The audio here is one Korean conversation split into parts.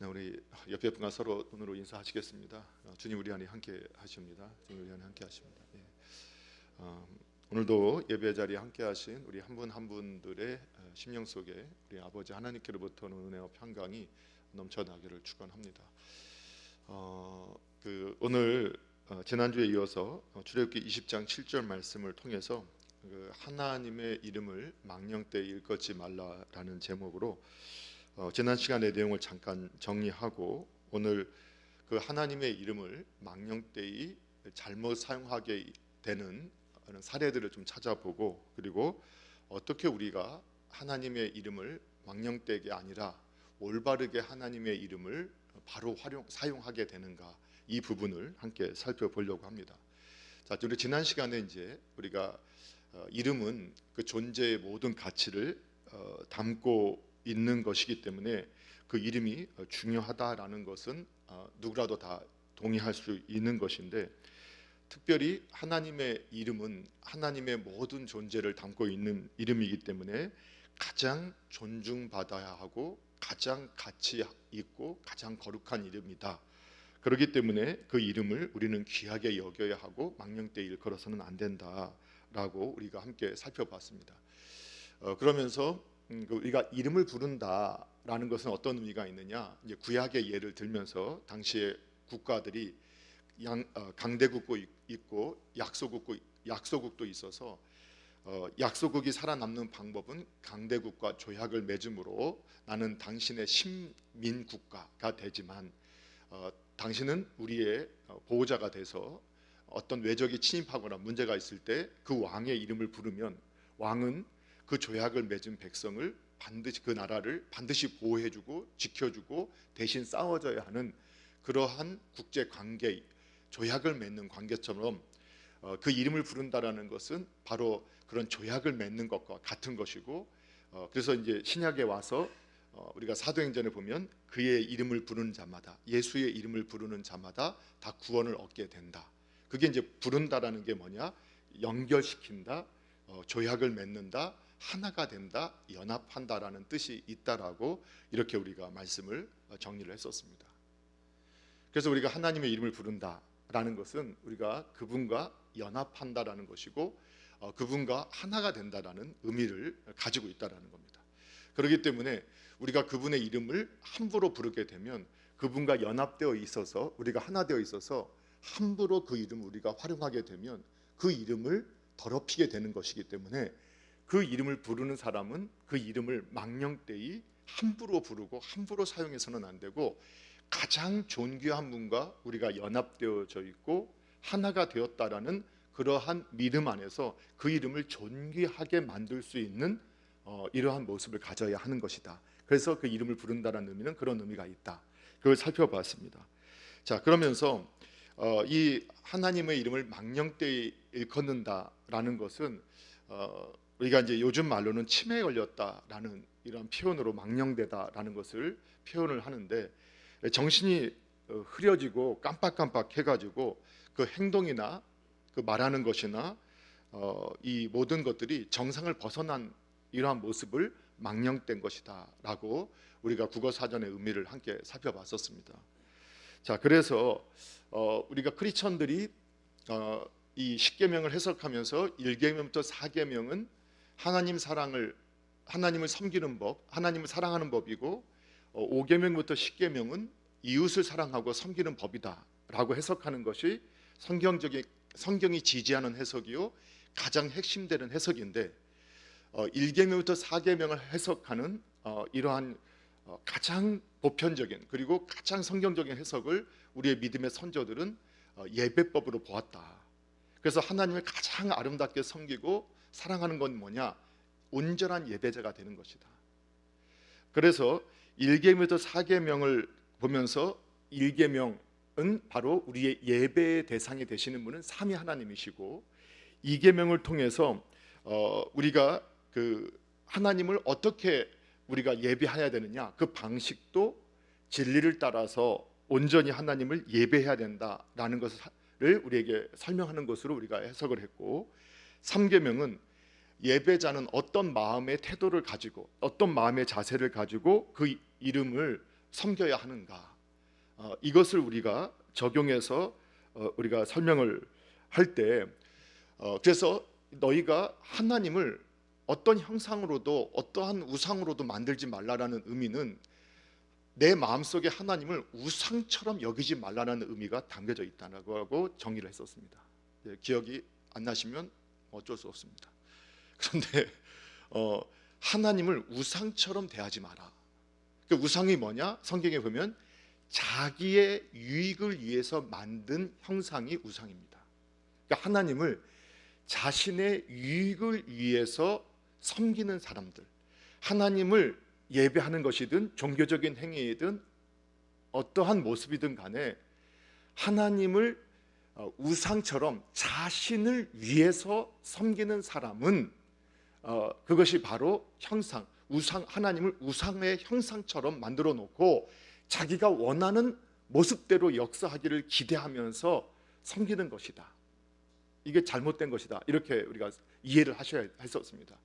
네, 우리 옆에 분과 서로 눈으로 인사하시겠습니다. 주님 우리 안에 함께 하십니다. 주님 우리 안에 함께 하십니다. 예. 오늘도 예배 자리에 함께 하신 우리 한 분 한 분들의 심령 속에 우리 아버지 하나님께로부터 오는 은혜와 평강이 넘쳐나기를 축원합니다. 오늘 지난주에 이어서 출애굽기 20장 7절 말씀을 통해서 하나님의 이름을 망령되이 일컫지 말라라는 제목으로 지난 시간의 내용을 잠깐 정리하고 오늘 그 하나님의 이름을 망령되이 잘못 사용하게 되는 사례들을 좀 찾아보고, 그리고 어떻게 우리가 하나님의 이름을 망령되게 아니라 올바르게 하나님의 이름을 바로 사용하게 되는가, 이 부분을 함께 살펴보려고 합니다. 자, 우리 지난 시간에 이제 우리가 이름은 그 존재의 모든 가치를 담고 있는 것이기 때문에 그 이름이 중요하다라는 것은 누구라도 다 동의할 수 있는 것인데, 특별히 하나님의 이름은 하나님의 모든 존재를 담고 있는 이름이기 때문에 가장 존중받아야 하고 가장 가치 있고 가장 거룩한 이름이다. 그렇기 때문에 그 이름을 우리는 귀하게 여겨야 하고 망령되이 일컬어서는 안 된다라고 우리가 함께 살펴봤습니다. 그러면서 우리가 이름을 부른다라는 것은 어떤 의미가 있느냐? 이제 구약의 예를 들면서 당시의 국가들이 강대국도 있고 약소국도 있어서 약소국이 살아남는 방법은 강대국과 조약을 맺음으로 나는 당신의 식민 국가가 되지만 당신은 우리의 보호자가 돼서 어떤 외적이 침입하거나 문제가 있을 때 그 왕의 이름을 부르면 왕은 그 조약을 맺은 백성을 반드시, 그 나라를 반드시 보호해주고 지켜주고 대신 싸워줘야 하는 그러한 국제 관계, 조약을 맺는 관계처럼 그 이름을 부른다라는 것은 바로 그런 조약을 맺는 것과 같은 것이고, 그래서 이제 신약에 와서 우리가 사도행전에 보면 그의 이름을 부르는 자마다, 예수의 이름을 부르는 자마다 다 구원을 얻게 된다. 그게 이제 부른다라는 게 뭐냐? 연결시킨다, 조약을 맺는다, 하나가 된다, 연합한다라는 뜻이 있다라고 이렇게 우리가 말씀을 정리를 했었습니다. 그래서 우리가 하나님의 이름을 부른다라는 것은 우리가 그분과 연합한다라는 것이고 그분과 하나가 된다라는 의미를 가지고 있다라는 겁니다. 그렇기 때문에 우리가 그분의 이름을 함부로 부르게 되면 그분과 연합되어 있어서 우리가 하나 되어 있어서 함부로 그 이름을 우리가 활용하게 되면 그 이름을 더럽히게 되는 것이기 때문에 그 이름을 부르는 사람은 그 이름을 망령되이 함부로 부르고 함부로 사용해서는 안 되고, 가장 존귀한 분과 우리가 연합되어져 있고 하나가 되었다라는 그러한 믿음 안에서 그 이름을 존귀하게 만들 수 있는 이러한 모습을 가져야 하는 것이다. 그래서 그 이름을 부른다라는 의미는 그런 의미가 있다. 그걸 살펴봤습니다. 자, 그러면서 이 하나님의 이름을 망령되이 일컫는다라는 것은 우리가 이제 요즘 말로는 치매에 걸렸다라는 이런 표현으로 망령되다라는 것을 표현을 하는데, 정신이 흐려지고 깜빡깜빡해가지고 그 행동이나 그 말하는 것이나 이 모든 것들이 정상을 벗어난 이러한 모습을 망령된 것이다라고 우리가 국어사전의 의미를 함께 살펴봤었습니다. 자, 그래서 우리가 크리스천들이 이 10계명을 해석하면서 1계명부터 4계명은 하나님을 섬기는 법, 하나님을 사랑하는 법이고 5계명부터 10계명은 이웃을 사랑하고 섬기는 법이다라고 해석하는 것이 성경이 지지하는 해석이요 가장 핵심되는 해석인데, 1계명부터 4계명을 해석하는 이러한 가장 보편적인 그리고 가장 성경적인 해석을 우리의 믿음의 선조들은 예배법으로 보았다. 그래서 하나님을 가장 아름답게 섬기고 사랑하는 건 뭐냐? 온전한 예배자가 되는 것이다. 그래서 1계명부터 4계명을 보면서 1계명은 바로 우리의 예배의 대상이 되시는 분은 삼위 하나님이시고, 2계명을 통해서 우리가 그 하나님을 어떻게 우리가 예배해야 되느냐, 그 방식도 진리를 따라서 온전히 하나님을 예배해야 된다라는 것을 우리에게 설명하는 것으로 우리가 해석을 했고, 3계명은 예배자는 어떤 마음의 태도를 가지고 어떤 마음의 자세를 가지고 그 이름을 섬겨야 하는가? 이것을 우리가 적용해서 우리가 설명을 할 때, 그래서 너희가 하나님을 어떤 형상으로도 어떠한 우상으로도 만들지 말라라는 의미는 내 마음속에 하나님을 우상처럼 여기지 말라는 의미가 담겨져 있다고 하고 정의를 했었습니다. 기억이 안 나시면 어쩔 수 없습니다. 그런데 하나님을 우상처럼 대하지 마라. 그 우상이 뭐냐? 성경에 보면 자기의 유익을 위해서 만든 형상이 우상입니다. 그러니까 하나님을 자신의 유익을 위해서 섬기는 사람들, 하나님을 예배하는 것이든 종교적인 행위이든 어떠한 모습이든 간에 하나님을 우상처럼 자신을 위해서 섬기는 사람은 그것이 바로 형상, 우상, 하나님을 우상의 형상처럼 만들어 놓고 자기가 원하는 모습대로 역사하기를 기대하면서 섬기는 것이다. 이게 잘못된 것이다. 이렇게 우리가 이해를 하셔야 했었습니다.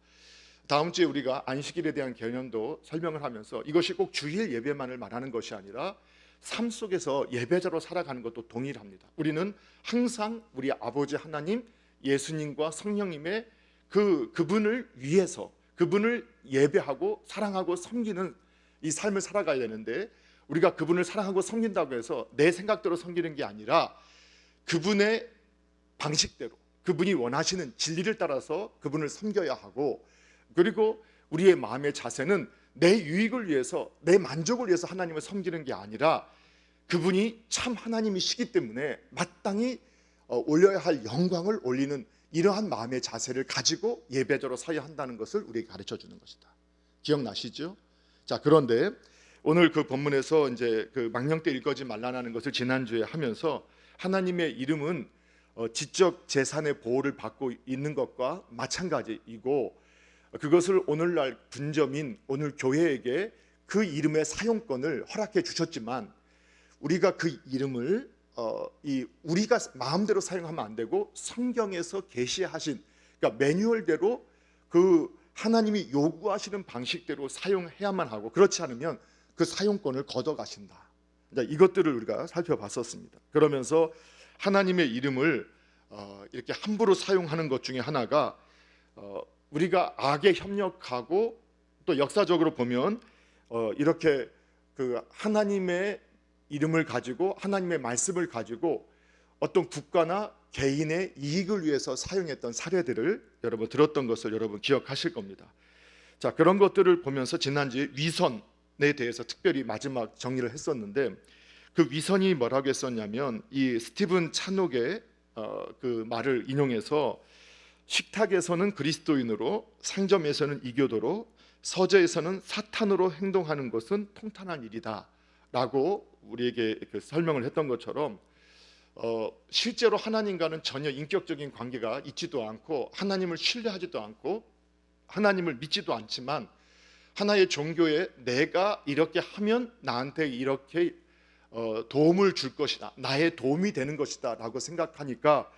다음 주에 우리가 안식일에 대한 개념도 설명을 하면서 이것이 꼭 주일 예배만을 말하는 것이 아니라 삶 속에서 예배자로 살아가는 것도 동일합니다. 우리는 항상 우리 아버지 하나님, 예수님과 성령님의 그분을 위해서 그분을 예배하고 사랑하고 섬기는 이 삶을 살아가야 되는데, 우리가 그분을 사랑하고 섬긴다고 해서 내 생각대로 섬기는 게 아니라 그분의 방식대로 그분이 원하시는 진리를 따라서 그분을 섬겨야 하고, 그리고 우리의 마음의 자세는 내 유익을 위해서 내 만족을 위해서 하나님을 섬기는 게 아니라 그분이 참 하나님이시기 때문에 마땅히 올려야 할 영광을 올리는 이러한 마음의 자세를 가지고 예배자로 서야 한다는 것을 우리에게 가르쳐 주는 것이다. 기억나시죠? 자, 그런데 오늘 그 본문에서 이제 그 망령되 일거지 말라는 것을 지난주에 하면서 하나님의 이름은 지적 재산의 보호를 받고 있는 것과 마찬가지이고, 그것을 오늘날 분점인 오늘 교회에게 그 이름의 사용권을 허락해 주셨지만 우리가 그 이름을 우리가 마음대로 사용하면 안 되고 성경에서 계시하신, 그러니까 매뉴얼대로 그 하나님이 요구하시는 방식대로 사용해야만 하고, 그렇지 않으면 그 사용권을 걷어가신다. 이것들을 우리가 살펴봤었습니다. 그러면서 하나님의 이름을 이렇게 함부로 사용하는 것 중에 하나가 우리가 악에 협력하고, 또 역사적으로 보면 이렇게 그 하나님의 이름을 가지고 하나님의 말씀을 가지고 어떤 국가나 개인의 이익을 위해서 사용했던 사례들을 여러분 들었던 것을 여러분 기억하실 겁니다. 자, 그런 것들을 보면서 지난주에 위선에 대해서 특별히 마지막 정리를 했었는데, 그 위선이 뭐라고 했었냐면 이 스티븐 찬옥의 그 말을 인용해서 식탁에서는 그리스도인으로, 상점에서는 이교도로, 서재에서는 사탄으로 행동하는 것은 통탄한 일이다 라고 우리에게 설명을 했던 것처럼 실제로 하나님과는 전혀 인격적인 관계가 있지도 않고 하나님을 신뢰하지도 않고 하나님을 믿지도 않지만 하나의 종교에 내가 이렇게 하면 나한테 이렇게 도움을 줄 것이다, 나의 도움이 되는 것이다 라고 생각하니까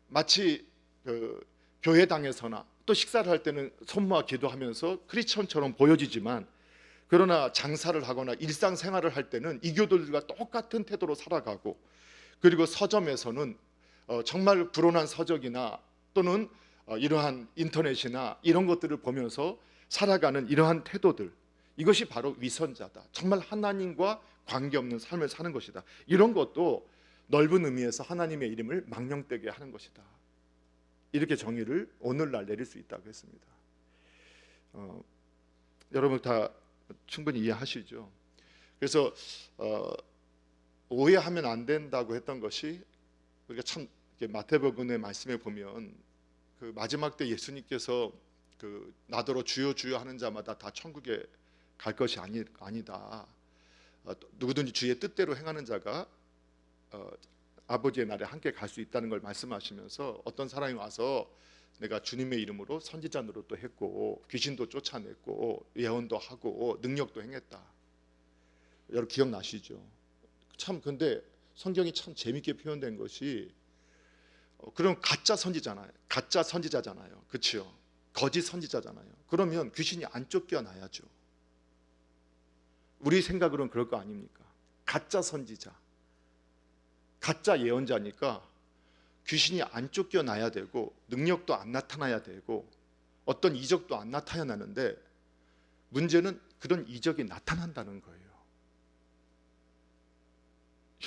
마치 그 교회당에서나 또 식사를 할 때는 손 모아 기도하면서 크리스천처럼 보여지지만, 그러나 장사를 하거나 일상생활을 할 때는 이교도들과 똑같은 태도로 살아가고, 그리고 서점에서는 정말 불온한 서적이나 또는 이러한 인터넷이나 이런 것들을 보면서 살아가는 이러한 태도들, 이것이 바로 위선자다, 정말 하나님과 관계없는 삶을 사는 것이다. 이런 것도 넓은 의미에서 하나님의 이름을 망령되게 하는 것이다. 이렇게 정의를 오늘날 내릴 수 있다고 했습니다. 여러분 다 충분히 이해하시죠? 그래서 오해하면 안 된다고 했던 것이, 우리가 참 마태복음의 말씀에 보면 그 마지막 때 예수님께서 그 나더러 주여 주여 하는 자마다 다 천국에 갈 것이 아니다. 누구든지 주의 뜻대로 행하는 자가 아버지의 나라에 함께 갈 수 있다는 걸 말씀하시면서, 어떤 사람이 와서 내가 주님의 이름으로 선지자 노릇도 했고 귀신도 쫓아냈고 예언도 하고 능력도 행했다. 여러분 기억나시죠? 참 근데 성경이 참 재밌게 표현된 것이, 그럼 가짜 선지자잖아요. 그렇죠? 거짓 선지자잖아요. 그러면 귀신이 안 쫓겨나야죠. 우리 생각으로는 그럴 거 아닙니까? 가짜 선지자, 가짜 예언자니까 귀신이 안 쫓겨나야 되고 능력도 안 나타나야 되고 어떤 이적도 안 나타나는데, 문제는 그런 이적이 나타난다는 거예요.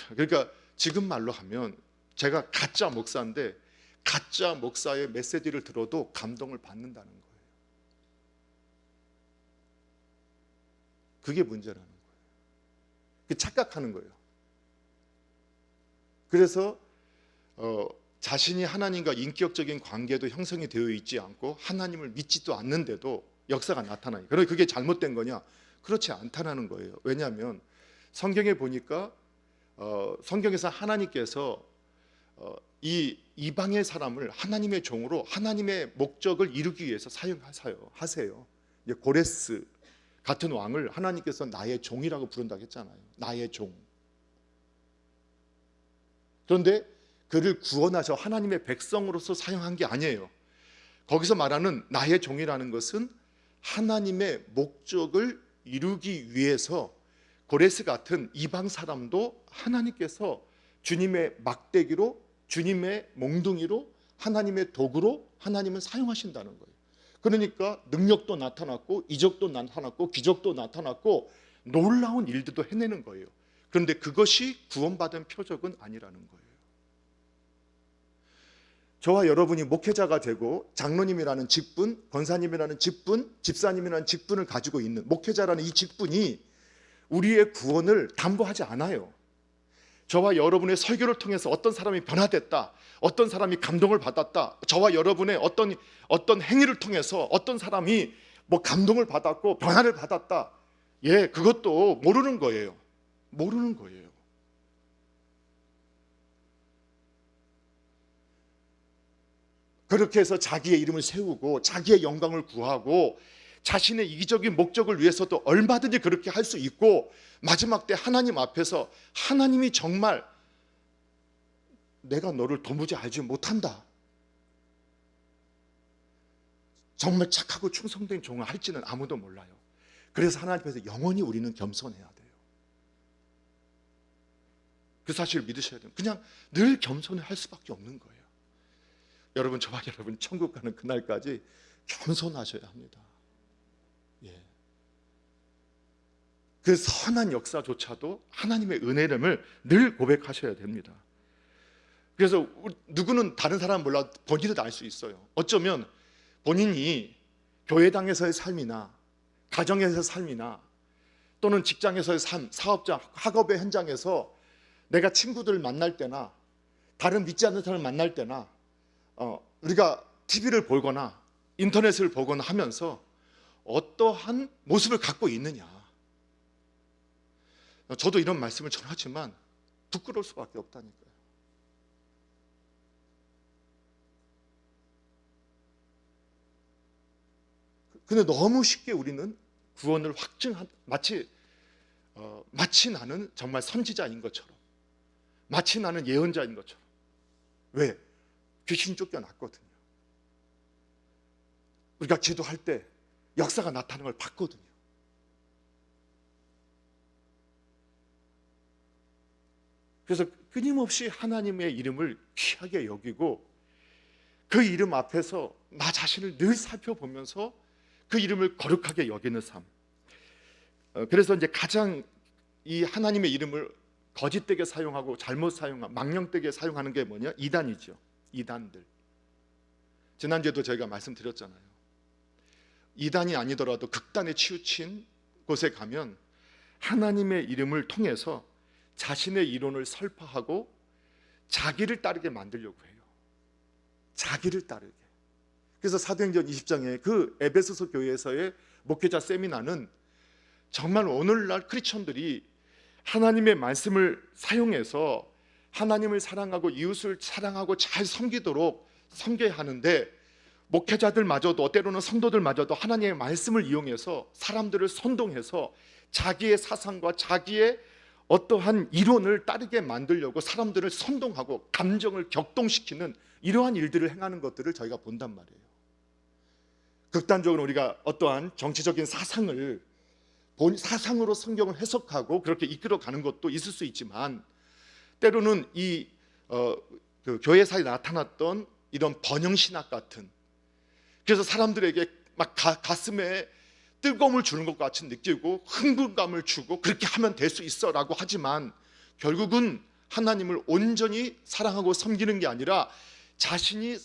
그러니까 지금 말로 하면 제가 가짜 목사인데 가짜 목사의 메시지를 들어도 감동을 받는다는 거예요. 그게 문제라는 거예요. 착각하는 거예요. 그래서 자신이 하나님과 인격적인 관계도 형성이 되어 있지 않고 하나님을 믿지도 않는데도 역사가 나타나요. 그럼 그게 잘못된 거냐? 그렇지 않다는 거예요. 왜냐하면 성경에 보니까 성경에서 하나님께서 이 이방의 사람을 하나님의 종으로 하나님의 목적을 이루기 위해서 사용하세요. 이제 고레스 같은 왕을 하나님께서 나의 종이라고 부른다고 했잖아요. 나의 종. 그런데 그를 구원하셔 하나님의 백성으로서 사용한 게 아니에요. 거기서 말하는 나의 종이라는 것은 하나님의 목적을 이루기 위해서 고레스 같은 이방 사람도 하나님께서 주님의 막대기로, 주님의 몽둥이로, 하나님의 도구로 하나님은 사용하신다는 거예요. 그러니까 능력도 나타났고 이적도 나타났고 기적도 나타났고 놀라운 일들도 해내는 거예요. 그런데 그것이 구원받은 표적은 아니라는 거예요. 저와 여러분이 목회자가 되고 장로님이라는 직분, 권사님이라는 직분, 집사님이라는 직분을 가지고 있는 목회자라는 이 직분이 우리의 구원을 담보하지 않아요. 저와 여러분의 설교를 통해서 어떤 사람이 변화됐다, 어떤 사람이 감동을 받았다, 저와 여러분의 어떤 행위를 통해서 어떤 사람이 감동을 받았고 변화를 받았다, 그것도 모르는 거예요. 모르는 거예요. 그렇게 해서 자기의 이름을 세우고 자기의 영광을 구하고 자신의 이기적인 목적을 위해서도 얼마든지 그렇게 할 수 있고, 마지막 때 하나님 앞에서 하나님이 정말 내가 너를 도무지 알지 못한다, 정말 착하고 충성된 종을 할지는 아무도 몰라요. 그래서 하나님 앞에서 영원히 우리는 겸손해야 돼요. 그 사실을 믿으셔야 돼요. 그냥 늘 겸손할 수밖에 없는 거예요. 여러분, 저와 여러분 천국 가는 그날까지 겸손하셔야 합니다. 그 선한 역사조차도 하나님의 은혜됨을 늘 고백하셔야 됩니다. 그래서 누구는 다른 사람 몰라 본인도 알 수 있어요. 어쩌면 본인이 교회당에서의 삶이나 가정에서의 삶이나 또는 직장에서의 삶, 사업장, 학업의 현장에서 내가 친구들을 만날 때나 다른 믿지 않는 사람을 만날 때나 우리가 TV를 보거나 인터넷을 보거나 하면서 어떠한 모습을 갖고 있느냐. 저도 이런 말씀을 전하지만 부끄러울 수밖에 없다니까요. 근데 너무 쉽게 우리는 구원을 마치 나는 정말 선지자인 것처럼, 마치 나는 예언자인 것처럼. 왜? 귀신 쫓겨났거든요. 우리가 기도할 때 역사가 나타나는 걸 봤거든요. 그래서 끊임없이 하나님의 이름을 귀하게 여기고 그 이름 앞에서 나 자신을 늘 살펴보면서 그 이름을 거룩하게 여기는 삶. 그래서 이제 가장 이 하나님의 이름을 거짓되게 사용하고 잘못 사용하고 망령되게 사용하는 게 뭐냐? 이단이죠. 이단들. 지난주에도 저희가 말씀드렸잖아요. 이단이 아니더라도 극단에 치우친 곳에 가면 하나님의 이름을 통해서 자신의 이론을 설파하고 자기를 따르게 만들려고 해요. 자기를 따르게. 그래서 사도행전 20장에 그 에베소서 교회에서의 목회자 세미나는 정말 오늘날 크리스천들이 하나님의 말씀을 사용해서 하나님을 사랑하고 이웃을 사랑하고 잘 섬기도록 섬겨야 하는데, 목회자들마저도 때로는 성도들마저도 하나님의 말씀을 이용해서 사람들을 선동해서 자기의 사상과 자기의 어떠한 이론을 따르게 만들려고 사람들을 선동하고 감정을 격동시키는 이러한 일들을 행하는 것들을 저희가 본단 말이에요. 극단적으로 우리가 어떠한 정치적인 사상을 본 사상으로 성경을 해석하고 그렇게 이끌어가는 것도 있을 수 있지만, 때로는 그 교회사에 나타났던 이런 번영신학 같은, 그래서 사람들에게 막 가슴에 뜨거움을 주는 것 같이 느끼고 흥분감을 주고 그렇게 하면 될 수 있어 라고 하지만, 결국은 하나님을 온전히 사랑하고 섬기는 게 아니라 자신을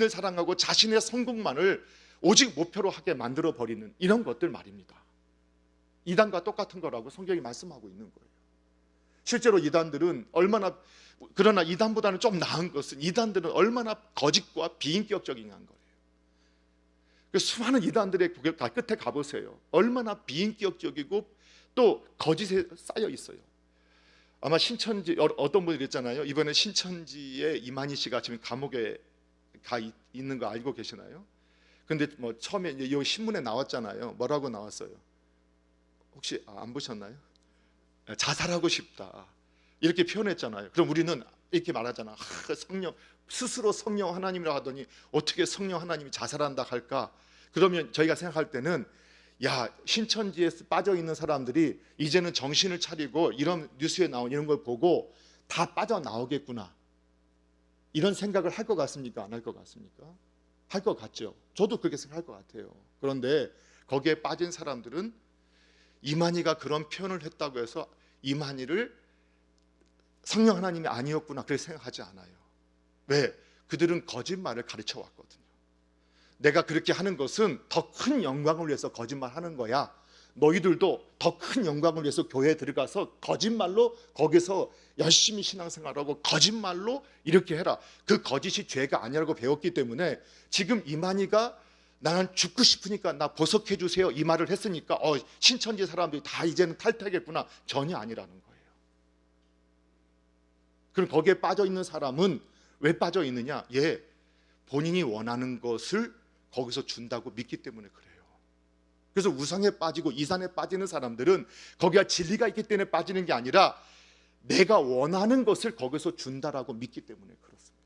사랑하고 자신의 성공만을 오직 목표로 하게 만들어버리는 이런 것들 말입니다. 이단과 똑같은 거라고 성경이 말씀하고 있는 거예요. 실제로 이단들은 그러나 이단보다는 좀 나은 것은, 이단들은 얼마나 거짓과 비인격적인 거예요. 수많은 이단들의 끝에 가보세요. 얼마나 비인격적이고 또 거짓에 쌓여 있어요. 아마 신천지, 어떤 분들이 있잖아요. 이번에 신천지의 이만희 씨가 지금 감옥에 있는 거 알고 계시나요? 근데 뭐 처음에 이 신문에 나왔잖아요. 뭐라고 나왔어요? 혹시 안 보셨나요? 자살하고 싶다 이렇게 표현했잖아요. 그럼 우리는 이렇게 말하잖아. 스스로 성령 하나님이라 하더니 어떻게 성령 하나님이 자살한다 할까? 그러면 저희가 생각할 때는, 야, 신천지에 빠져있는 사람들이 이제는 정신을 차리고 이런 뉴스에 나온 이런 걸 보고 다 빠져나오겠구나, 이런 생각을 할 것 같습니까? 안 할 것 같습니까? 할 것 같죠. 저도 그렇게 생각할 것 같아요. 그런데 거기에 빠진 사람들은 이만희가 그런 표현을 했다고 해서 이만희를 성령 하나님이 아니었구나 그렇게 생각하지 않아요. 왜? 그들은 거짓말을 가르쳐 왔거든요. 내가 그렇게 하는 것은 더 큰 영광을 위해서 거짓말하는 거야. 너희들도 더 큰 영광을 위해서 교회에 들어가서 거짓말로 거기서 열심히 신앙생활하고 거짓말로 이렇게 해라. 그 거짓이 죄가 아니라고 배웠기 때문에 지금 이만희가 나는 죽고 싶으니까 나 보석해 주세요 이 말을 했으니까 신천지 사람들이 다 이제는 탈퇴하겠구나. 전혀 아니라는 거예요. 그럼 거기에 빠져있는 사람은 왜 빠져있느냐? 본인이 원하는 것을 거기서 준다고 믿기 때문에 그래요. 그래서 우상에 빠지고 이산에 빠지는 사람들은 거기가 진리가 있기 때문에 빠지는 게 아니라 내가 원하는 것을 거기서 준다라고 믿기 때문에 그렇습니다.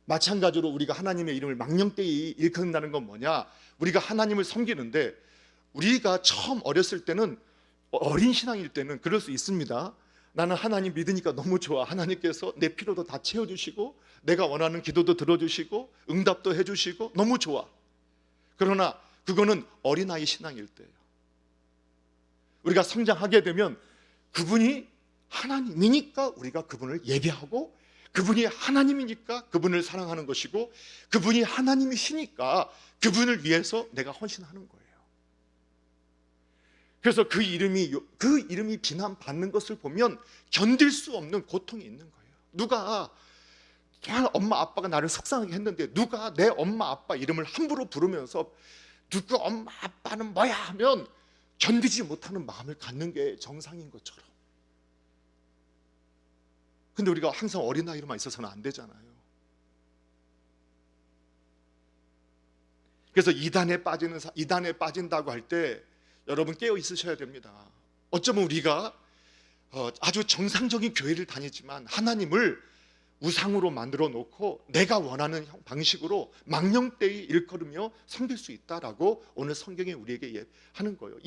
마찬가지로 우리가 하나님의 이름을 망령되이 일컫는다는 건 뭐냐? 우리가 하나님을 섬기는데, 우리가 처음 어렸을 때는, 어린 신앙일 때는 그럴 수 있습니다. 나는 하나님 믿으니까 너무 좋아. 하나님께서 내 필요도 다 채워주시고 내가 원하는 기도도 들어주시고 응답도 해주시고 너무 좋아. 그러나 그거는 어린아이 신앙일 때예요. 우리가 성장하게 되면 그분이 하나님이니까 우리가 그분을 예배하고, 그분이 하나님이니까 그분을 사랑하는 것이고, 그분이 하나님이시니까 그분을 위해서 내가 헌신하는 거예요. 그래서 그 이름이 비난받는 것을 보면 견딜 수 없는 고통이 있는 거예요. 누가 정말 엄마 아빠가 나를 속상하게 했는데 누가 내 엄마 아빠 이름을 함부로 부르면서 누구 엄마 아빠는 뭐야 하면 견디지 못하는 마음을 갖는 게 정상인 것처럼. 근데 우리가 항상 어린아이로만 있어서는 안 되잖아요. 그래서 이단에 빠진다고 할 때 여러분 깨어 있으셔야 됩니다. 어쩌면 우리가 아주 정상적인 교회를 다니지만 하나님을 우상으로 만들어 놓고 내가 원하는 방식으로 망령되이 일컬으며 섬길 수 있다라고 오늘 성경이 우리에게 하는 거예요.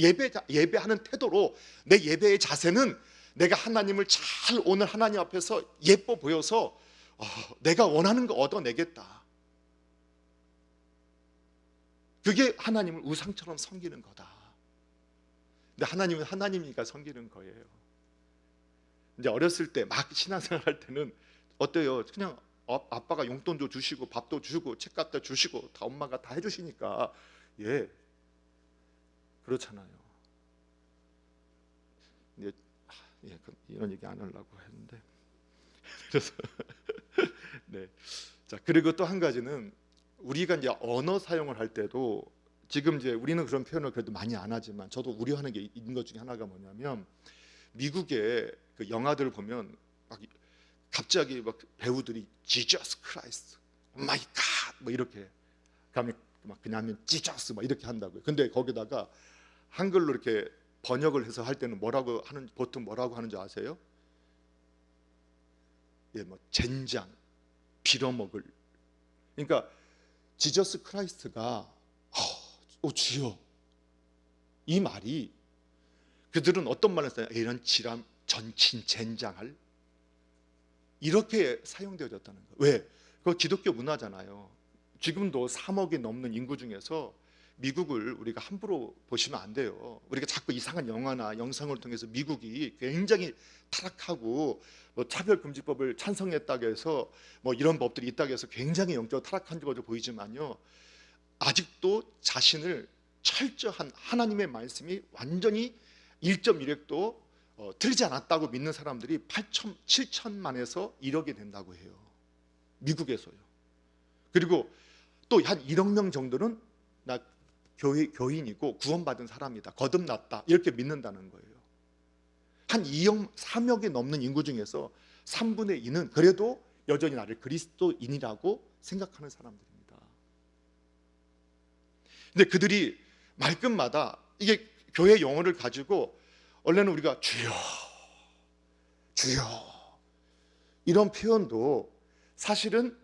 예배하는 태도로, 내 예배의 자세는 내가 하나님을 잘 오늘 하나님 앞에서 예뻐 보여서 내가 원하는 거 얻어내겠다. 그게 하나님을 우상처럼 섬기는 거다. 근데 하나님은 하나님이니까 섬기는 거예요. 이제 어렸을 때 막 신앙생활 할 때는 어때요? 그냥 아빠가 용돈도 주시고 밥도 주고 책값도 주시고 다 엄마가 다 해주시니까 그렇잖아요. 이런 얘기 안 하려고 했는데 그래서 네. 자, 그리고 또 한 가지는 우리가 이제 언어 사용을 할 때도 지금 이제 우리는 그런 표현을 그래도 많이 안 하지만 저도 우려하는 게 있는 것 중에 하나가 뭐냐면, 미국의 그 영화들을 보면 막 갑자기 막 배우들이 Jesus Christ, My God 뭐 이렇게 그다음에 막 그냥 Jesus 막 이렇게 한다고요. 근데 거기다가 한글로 이렇게 번역을 해서 할 때는 보통 뭐라고 하는 줄 아세요? 뭐 젠장, 빌어먹을. 그러니까 지저스 크라이스트가 주여, 이 말이 그들은 어떤 말을 써요? 이런 지람 전친 젠장할 이렇게 사용되어졌다는 거예요. 왜? 그거 기독교 문화잖아요. 지금도 3억이 넘는 인구 중에서 미국을 우리가 함부로 보시면 안 돼요. 우리가 자꾸 이상한 영화나 영상을 통해서 미국이 굉장히 타락하고 뭐 차별금지법을 찬성했다고 해서 뭐 이런 법들이 있다고 해서 굉장히 영적으로 타락한 것으로 보이지만요, 아직도 자신을 철저한 하나님의 말씀이 완전히 1.1획도 틀리지 않았다고 믿는 사람들이 7천만에서 1억이 된다고 해요. 미국에서요. 그리고 또 한 1억 명 정도는 나 교인이고 구원받은 사람이다, 거듭났다, 이렇게 믿는다는 거예요. 한 2억, 3억이 넘는 인구 중에서 3분의 2는 그래도 여전히 나를 그리스도인이라고 생각하는 사람들입니다. 근데 그들이 말끝마다 이게 교회 용어를 가지고 원래는 우리가 주여 주여 이런 표현도 사실은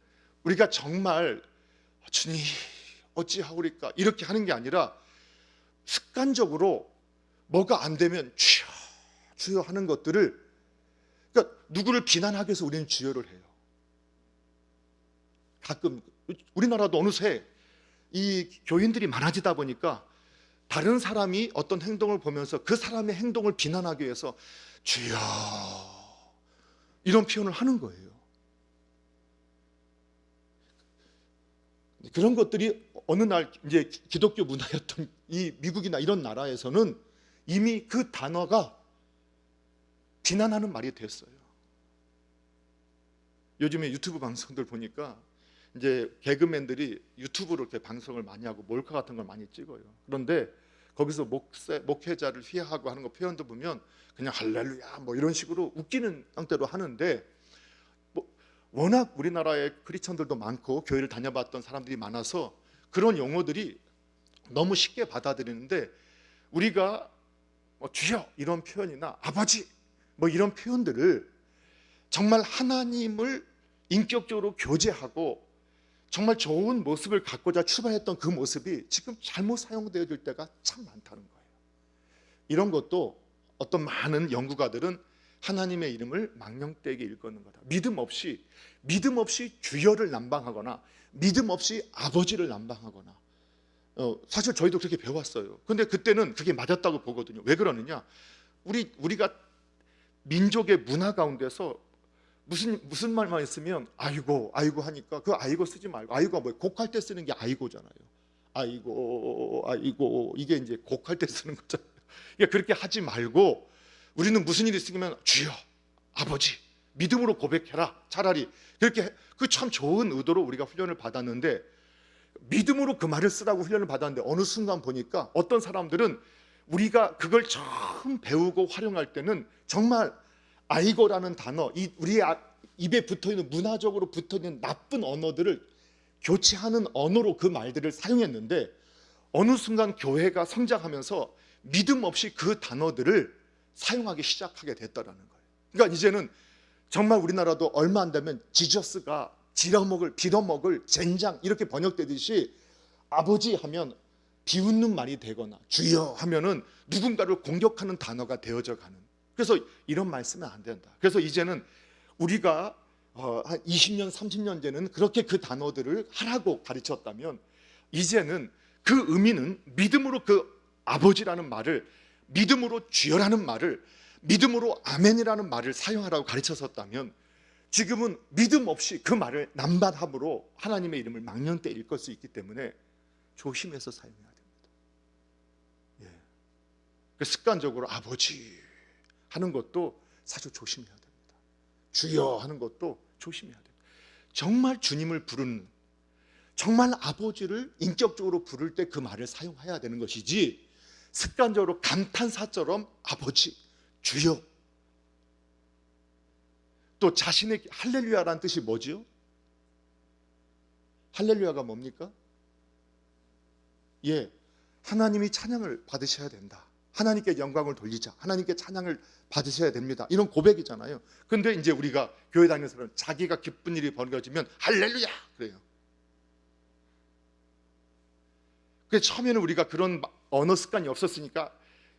우리가 정말 주님 어찌하오리까 이렇게 하는 게 아니라 습관적으로 뭐가 안 되면 주여 주여 하는 것들을, 그러니까 누구를 비난하기 위해서 우리는 주여를 해요. 가끔 우리나라도 어느새 이 교인들이 많아지다 보니까 다른 사람이 어떤 행동을 보면서 그 사람의 행동을 비난하기 위해서 주여 이런 표현을 하는 거예요. 그런 것들이 어느 날 이제 기독교 문화였던 이 미국이나 이런 나라에서는 이미 그 단어가 비난하는 말이 됐어요. 요즘에 유튜브 방송들 보니까 이제 개그맨들이 유튜브로 이렇게 방송을 많이 하고 몰카 같은 걸 많이 찍어요. 그런데 거기서 목회자를 휘하고 하는 거 표현도 보면 그냥 할렐루야 뭐 이런 식으로 웃기는 형태로 하는데, 워낙 우리나라에 크리스천들도 많고 교회를 다녀봤던 사람들이 많아서 그런 용어들이 너무 쉽게 받아들이는데, 우리가 주여 이런 표현이나 아버지 뭐 이런 표현들을 정말 하나님을 인격적으로 교제하고 정말 좋은 모습을 갖고자 출발했던 그 모습이 지금 잘못 사용되어질 때가 참 많다는 거예요. 이런 것도 어떤 많은 연구가들은 하나님의 이름을 망령되게 일컫는 거다. 믿음 없이 주여를 남방하거나 믿음 없이 아버지를 남방하거나, 사실 저희도 그렇게 배웠어요. 근데 그때는 그게 맞았다고 보거든요. 왜 그러느냐, 우리가 민족의 문화 가운데서 무슨 말만 있으면 아이고 하니까 그 아이고 쓰지 말고, 아이고가 뭐 곡할 때 쓰는 게 아이고잖아요. 아이고 이게 이제 곡할 때 쓰는 거잖아요. 그러니까 그렇게 하지 말고 우리는 무슨 일이 있으면 주여 아버지 믿음으로 고백해라, 차라리 그렇게, 그 참 좋은 의도로 우리가 훈련을 받았는데, 믿음으로 그 말을 쓰라고 훈련을 받았는데 어느 순간 보니까 어떤 사람들은 우리가 그걸 처음 배우고 활용할 때는 정말 아이고라는 단어, 우리의 입에 붙어있는, 문화적으로 붙어있는 나쁜 언어들을 교체하는 언어로 그 말들을 사용했는데, 어느 순간 교회가 성장하면서 믿음 없이 그 단어들을 사용하기 시작하게 됐다라는 거예요. 그러니까 이제는 정말 우리나라도 얼마 안 되면 지저스가 빌어먹을 젠장 이렇게 번역되듯이, 아버지 하면 비웃는 말이 되거나 주여 하면은 누군가를 공격하는 단어가 되어져 가는, 그래서 이런 말 쓰면 안 된다. 그래서 이제는 우리가 한 20년 30년 전에는 그렇게 그 단어들을 하라고 가르쳤다면, 이제는 그 의미는 믿음으로 그 아버지라는 말을, 믿음으로 주여라는 말을, 믿음으로 아멘이라는 말을 사용하라고 가르쳤었다면, 지금은 믿음 없이 그 말을 남발함으로 하나님의 이름을 망령되이 일컫을 수 있기 때문에 조심해서 사용해야 됩니다. 예. 습관적으로 아버지 하는 것도 사실 조심해야 됩니다. 주여 하는 것도 조심해야 됩니다. 정말 주님을 부르는, 정말 아버지를 인격적으로 부를 때 그 말을 사용해야 되는 것이지, 습관적으로 감탄사처럼 아버지, 주여. 또 자신의 할렐루야라는 뜻이 뭐지요? 할렐루야가 뭡니까? 하나님이 찬양을 받으셔야 된다, 하나님께 영광을 돌리자, 하나님께 찬양을 받으셔야 됩니다, 이런 고백이잖아요. 근데 이제 우리가 교회 다니는 사람은 자기가 기쁜 일이 벌어지면 할렐루야 그래요. 그래서 처음에는 우리가 그런 언어 습관이 없었으니까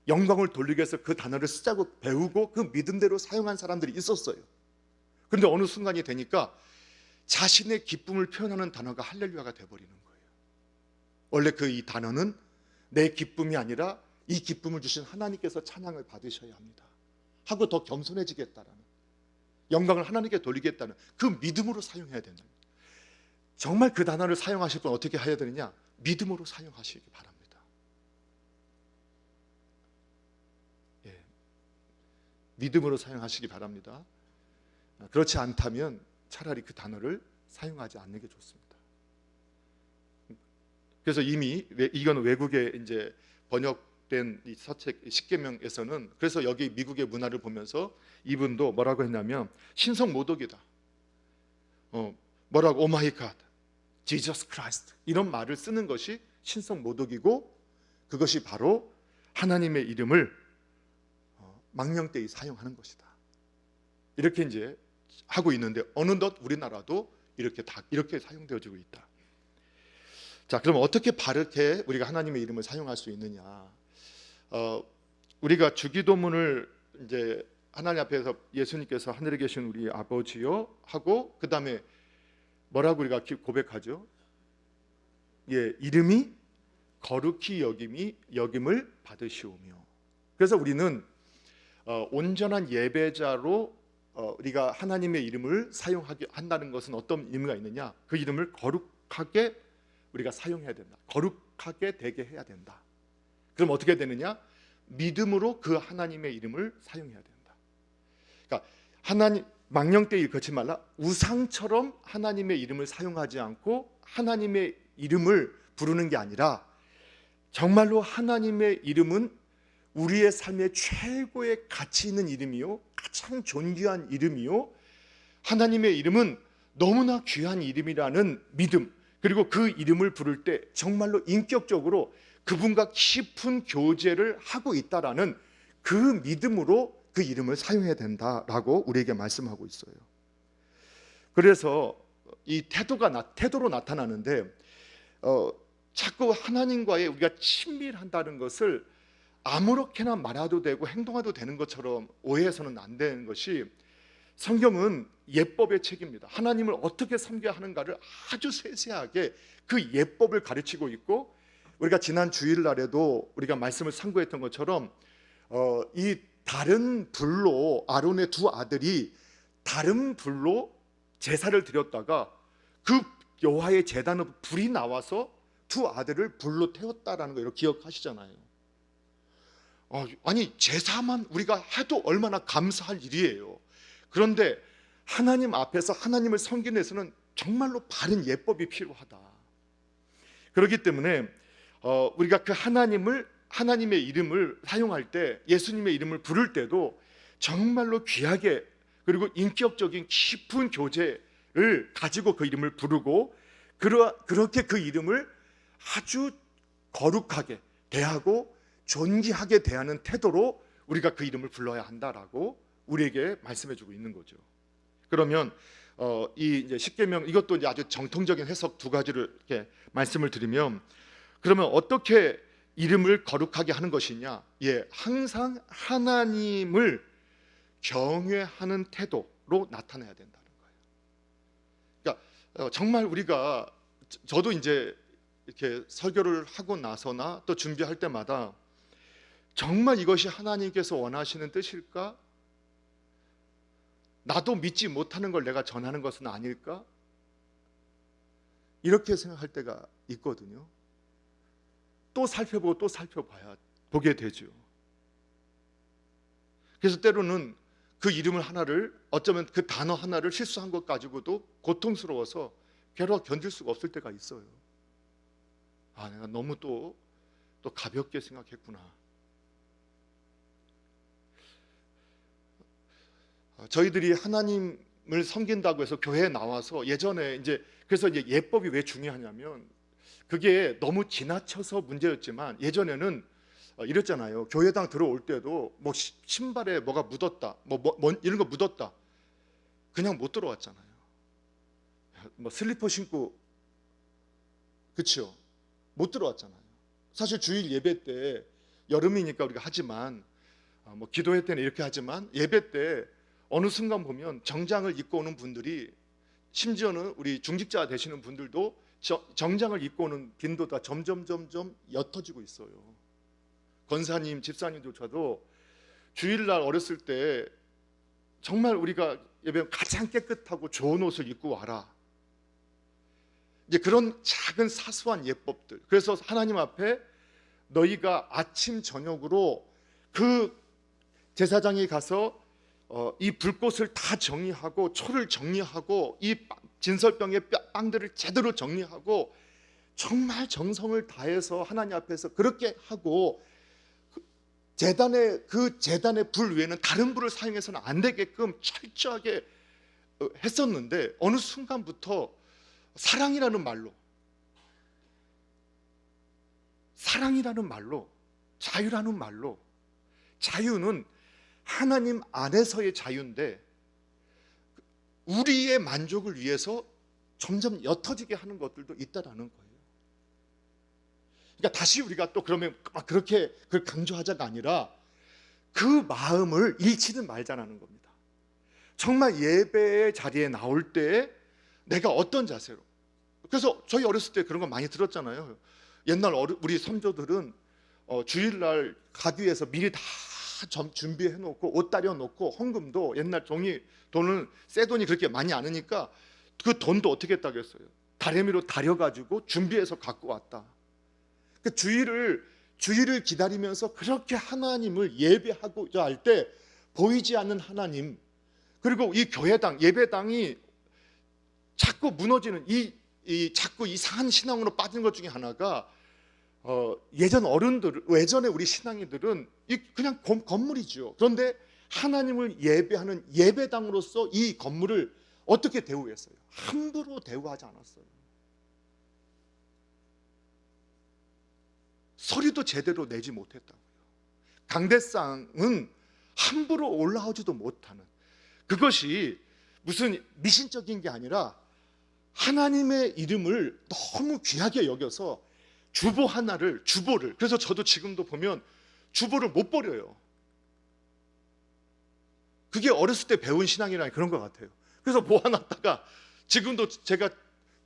영광을 돌리기 위해서 그 단어를 쓰자고 배우고 그 믿음대로 사용한 사람들이 있었어요. 그런데 어느 순간이 되니까 자신의 기쁨을 표현하는 단어가 할렐루야가 돼버리는 거예요. 원래 그 이 단어는 내 기쁨이 아니라 이 기쁨을 주신 하나님께서 찬양을 받으셔야 합니다 하고 더 겸손해지겠다라는, 영광을 하나님께 돌리겠다는 그 믿음으로 사용해야 된다. 정말 그 단어를 사용하실 분 어떻게 해야 되느냐? 믿음으로 사용하시기 바랍니다. 예, 믿음으로 사용하시기 바랍니다. 그렇지 않다면 차라리 그 단어를 사용하지 않는 게 좋습니다. 그래서 이미 이건 외국에 이제 번역된 이 서책 십계명에서는, 그래서 여기 미국의 문화를 보면서 이분도 뭐라고 했냐면 신성 모독이다. 뭐라고? 오 마이 갓, 지저스 크라이스트, 이런 말을 쓰는 것이 신성 모독이고, 그것이 바로 하나님의 이름을 망령되이 사용하는 것이다. 이렇게 이제 하고 있는데 어느덧 우리나라도 이렇게 사용되어지고 있다. 자, 그럼 어떻게 바르게 우리가 하나님의 이름을 사용할 수 있느냐? 우리가 주기도문을 이제 하나님 앞에서 예수님께서 하늘에 계신 우리 아버지요 하고, 그 다음에 뭐라고 우리가 고백하죠? 예, 이름이 거룩히 여김을 받으시오며. 그래서 우리는 온전한 예배자로 우리가 하나님의 이름을 사용하게 한다는 것은 어떤 의미가 있느냐? 그 이름을 거룩하게 우리가 사용해야 된다. 거룩하게 되게 해야 된다. 그럼 어떻게 되느냐? 믿음으로 그 하나님의 이름을 사용해야 된다. 그러니까 하나님, 망령되이 걷지 말라. 우상처럼 하나님의 이름을 사용하지 않고 하나님의 이름을 부르는 게 아니라 정말로 하나님의 이름은 우리의 삶의 최고의 가치 있는 이름이요, 가장 존귀한 이름이요, 하나님의 이름은 너무나 귀한 이름이라는 믿음, 그리고 그 이름을 부를 때 정말로 인격적으로 그분과 깊은 교제를 하고 있다라는 그 믿음으로 그 이름을 사용해야 된다라고 우리에게 말씀하고 있어요. 그래서 이 태도로 나타나는데 자꾸 하나님과의 우리가 친밀한다는 것을 아무렇게나 말해도 되고 행동해도 되는 것처럼 오해해서는 안 되는 것이, 성경은 예법의 책입니다. 하나님을 어떻게 섬겨야 하는가를 아주 세세하게 그 예법을 가르치고 있고, 우리가 지난 주일날에도 우리가 말씀을 상고했던 것처럼 이 다른 불로, 아론의 두 아들이 다른 불로 제사를 드렸다가 그 여호와의 제단으로 불이 나와서 두 아들을 불로 태웠다라는 거, 이렇게 기억하시잖아요. 아니, 제사만 우리가 해도 얼마나 감사할 일이에요. 그런데 하나님 앞에서 하나님을 섬기는 데서는 정말로 바른 예법이 필요하다. 그렇기 때문에 우리가 그 하나님의 이름을 사용할 때, 예수님의 이름을 부를 때도 정말로 귀하게, 그리고 인격적인 깊은 교제를 가지고 그 이름을 부르고, 그렇게 그 이름을 아주 거룩하게 대하고 존귀하게 대하는 태도로 우리가 그 이름을 불러야 한다라고 우리에게 말씀해주고 있는 거죠. 그러면 이 이제 십계명, 이것도 이제 아주 정통적인 해석 두 가지를 이렇게 말씀을 드리면, 그러면 어떻게 이름을 거룩하게 하는 것이냐? 예, 항상 하나님을 경외하는 태도로 나타내야 된다는 거예요. 그러니까 정말 우리가, 저도 이제 이렇게 설교를 하고 나서나 또 준비할 때마다 정말 이것이 하나님께서 원하시는 뜻일까? 나도 믿지 못하는 걸 내가 전하는 것은 아닐까? 이렇게 생각할 때가 있거든요. 또 살펴보고 또 보게 되죠. 그래서 때로는 그 이름을 하나를, 어쩌면 그 단어 하나를 실수한 것 가지고도 고통스러워서 견딜 수가 없을 때가 있어요. 내가 너무 또 가볍게 생각했구나. 저희들이 하나님을 섬긴다고 해서 교회에 나와서 예전에 그래서 예법이 왜 중요하냐면, 그게 너무 지나쳐서 문제였지만 예전에는 이랬잖아요. 교회당 들어올 때도 뭐 신발에 뭐가 묻었다, 이런 거 묻었다, 그냥 못 들어왔잖아요. 뭐 슬리퍼 신고, 그렇죠? 못 들어왔잖아요. 사실 주일 예배 때 여름이니까 우리가 하지만 뭐 기도회 때는 이렇게 하지만 예배 때 어느 순간 보면 정장을 입고 오는 분들이, 심지어는 우리 중직자 되시는 분들도 정장을 입고 오는 빈도가 점점 옅어지고 있어요. 권사님, 집사님조차도 주일날 어렸을 때 정말 우리가 예배 가장 깨끗하고 좋은 옷을 입고 와라, 이제 그런 작은 사소한 예법들. 그래서 하나님 앞에 너희가 아침 저녁으로 그 제사장이 가서 이 불꽃을 다 정리하고 초를 정리하고 이 진설병의 빵들을 제대로 정리하고 정말 정성을 다해서 하나님 앞에서 그렇게 하고, 그 제단의 불 외에는 다른 불을 사용해서는 안 되게끔 철저하게 했었는데, 어느 순간부터 사랑이라는 말로, 자유라는 말로, 자유는 하나님 안에서의 자유인데 우리의 만족을 위해서 점점 옅어지게 하는 것들도 있다라는 거예요. 그러니까 다시 우리가 또 그러면 막 그렇게 그걸 강조하자가 아니라 그 마음을 잃지는 말자라는 겁니다. 정말 예배의 자리에 나올 때 내가 어떤 자세로. 그래서 저희 어렸을 때 그런 거 많이 들었잖아요. 옛날 우리 선조들은 주일날 가기 위해서 미리 다 준비해 놓고 옷 다려 놓고, 헌금도 옛날 돈을 새 돈이 그렇게 많이 안 하니까 그 돈도 어떻게 했다겠어요? 다리미로 다려가지고 준비해서 갖고 왔다. 그 주일을 기다리면서 그렇게 하나님을 예배하고자 할 때 보이지 않는 하나님, 그리고 이 교회당, 예배당이 자꾸 무너지는 자꾸 이상한 신앙으로 빠진 것 중에 하나가, 예전에 우리 신앙이들은 그냥 건물이죠. 그런데 하나님을 예배하는 예배당으로서 이 건물을 어떻게 대우했어요? 함부로 대우하지 않았어요. 소리도 제대로 내지 못했다고요. 강대상은 함부로 올라오지도 못하는, 그것이 무슨 미신적인 게 아니라 하나님의 이름을 너무 귀하게 여겨서 주보를, 그래서 저도 지금도 보면 주보를 못 버려요. 그게 어렸을 때 배운 신앙이라니 그런 것 같아요. 그래서 모아놨다가 지금도 제가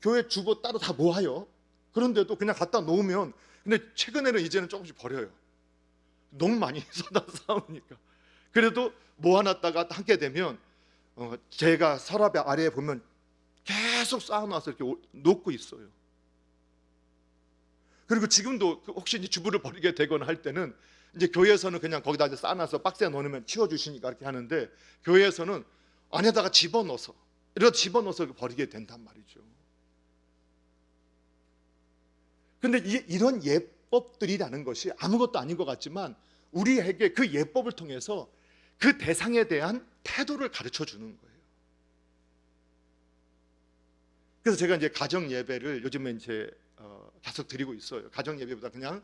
교회 주보 따로 다 모아요. 그런데도 그냥 갖다 놓으면, 근데 최근에는 이제는 조금씩 버려요. 너무 많이 쏟아싸우니까. 그래도 모아놨다가 함께 되면 제가 서랍 아래에 보면 계속 쌓아놔서 이렇게 놓고 있어요. 그리고 지금도 혹시 주부를 버리게 되거나 할 때는 이제 교회에서는 그냥 거기다 이제 쌓아놔서 박스에 넣으면 치워주시니까 이렇게 하는데, 교회에서는 안에다가 집어넣어서 버리게 된단 말이죠. 근데 이런 예법들이라는 것이 아무것도 아닌 것 같지만 우리에게 그 예법을 통해서 그 대상에 대한 태도를 가르쳐 주는 거예요. 그래서 제가 이제 가정 예배를 요즘에 이제 계속 드리고 있어요. 가정 예배보다 그냥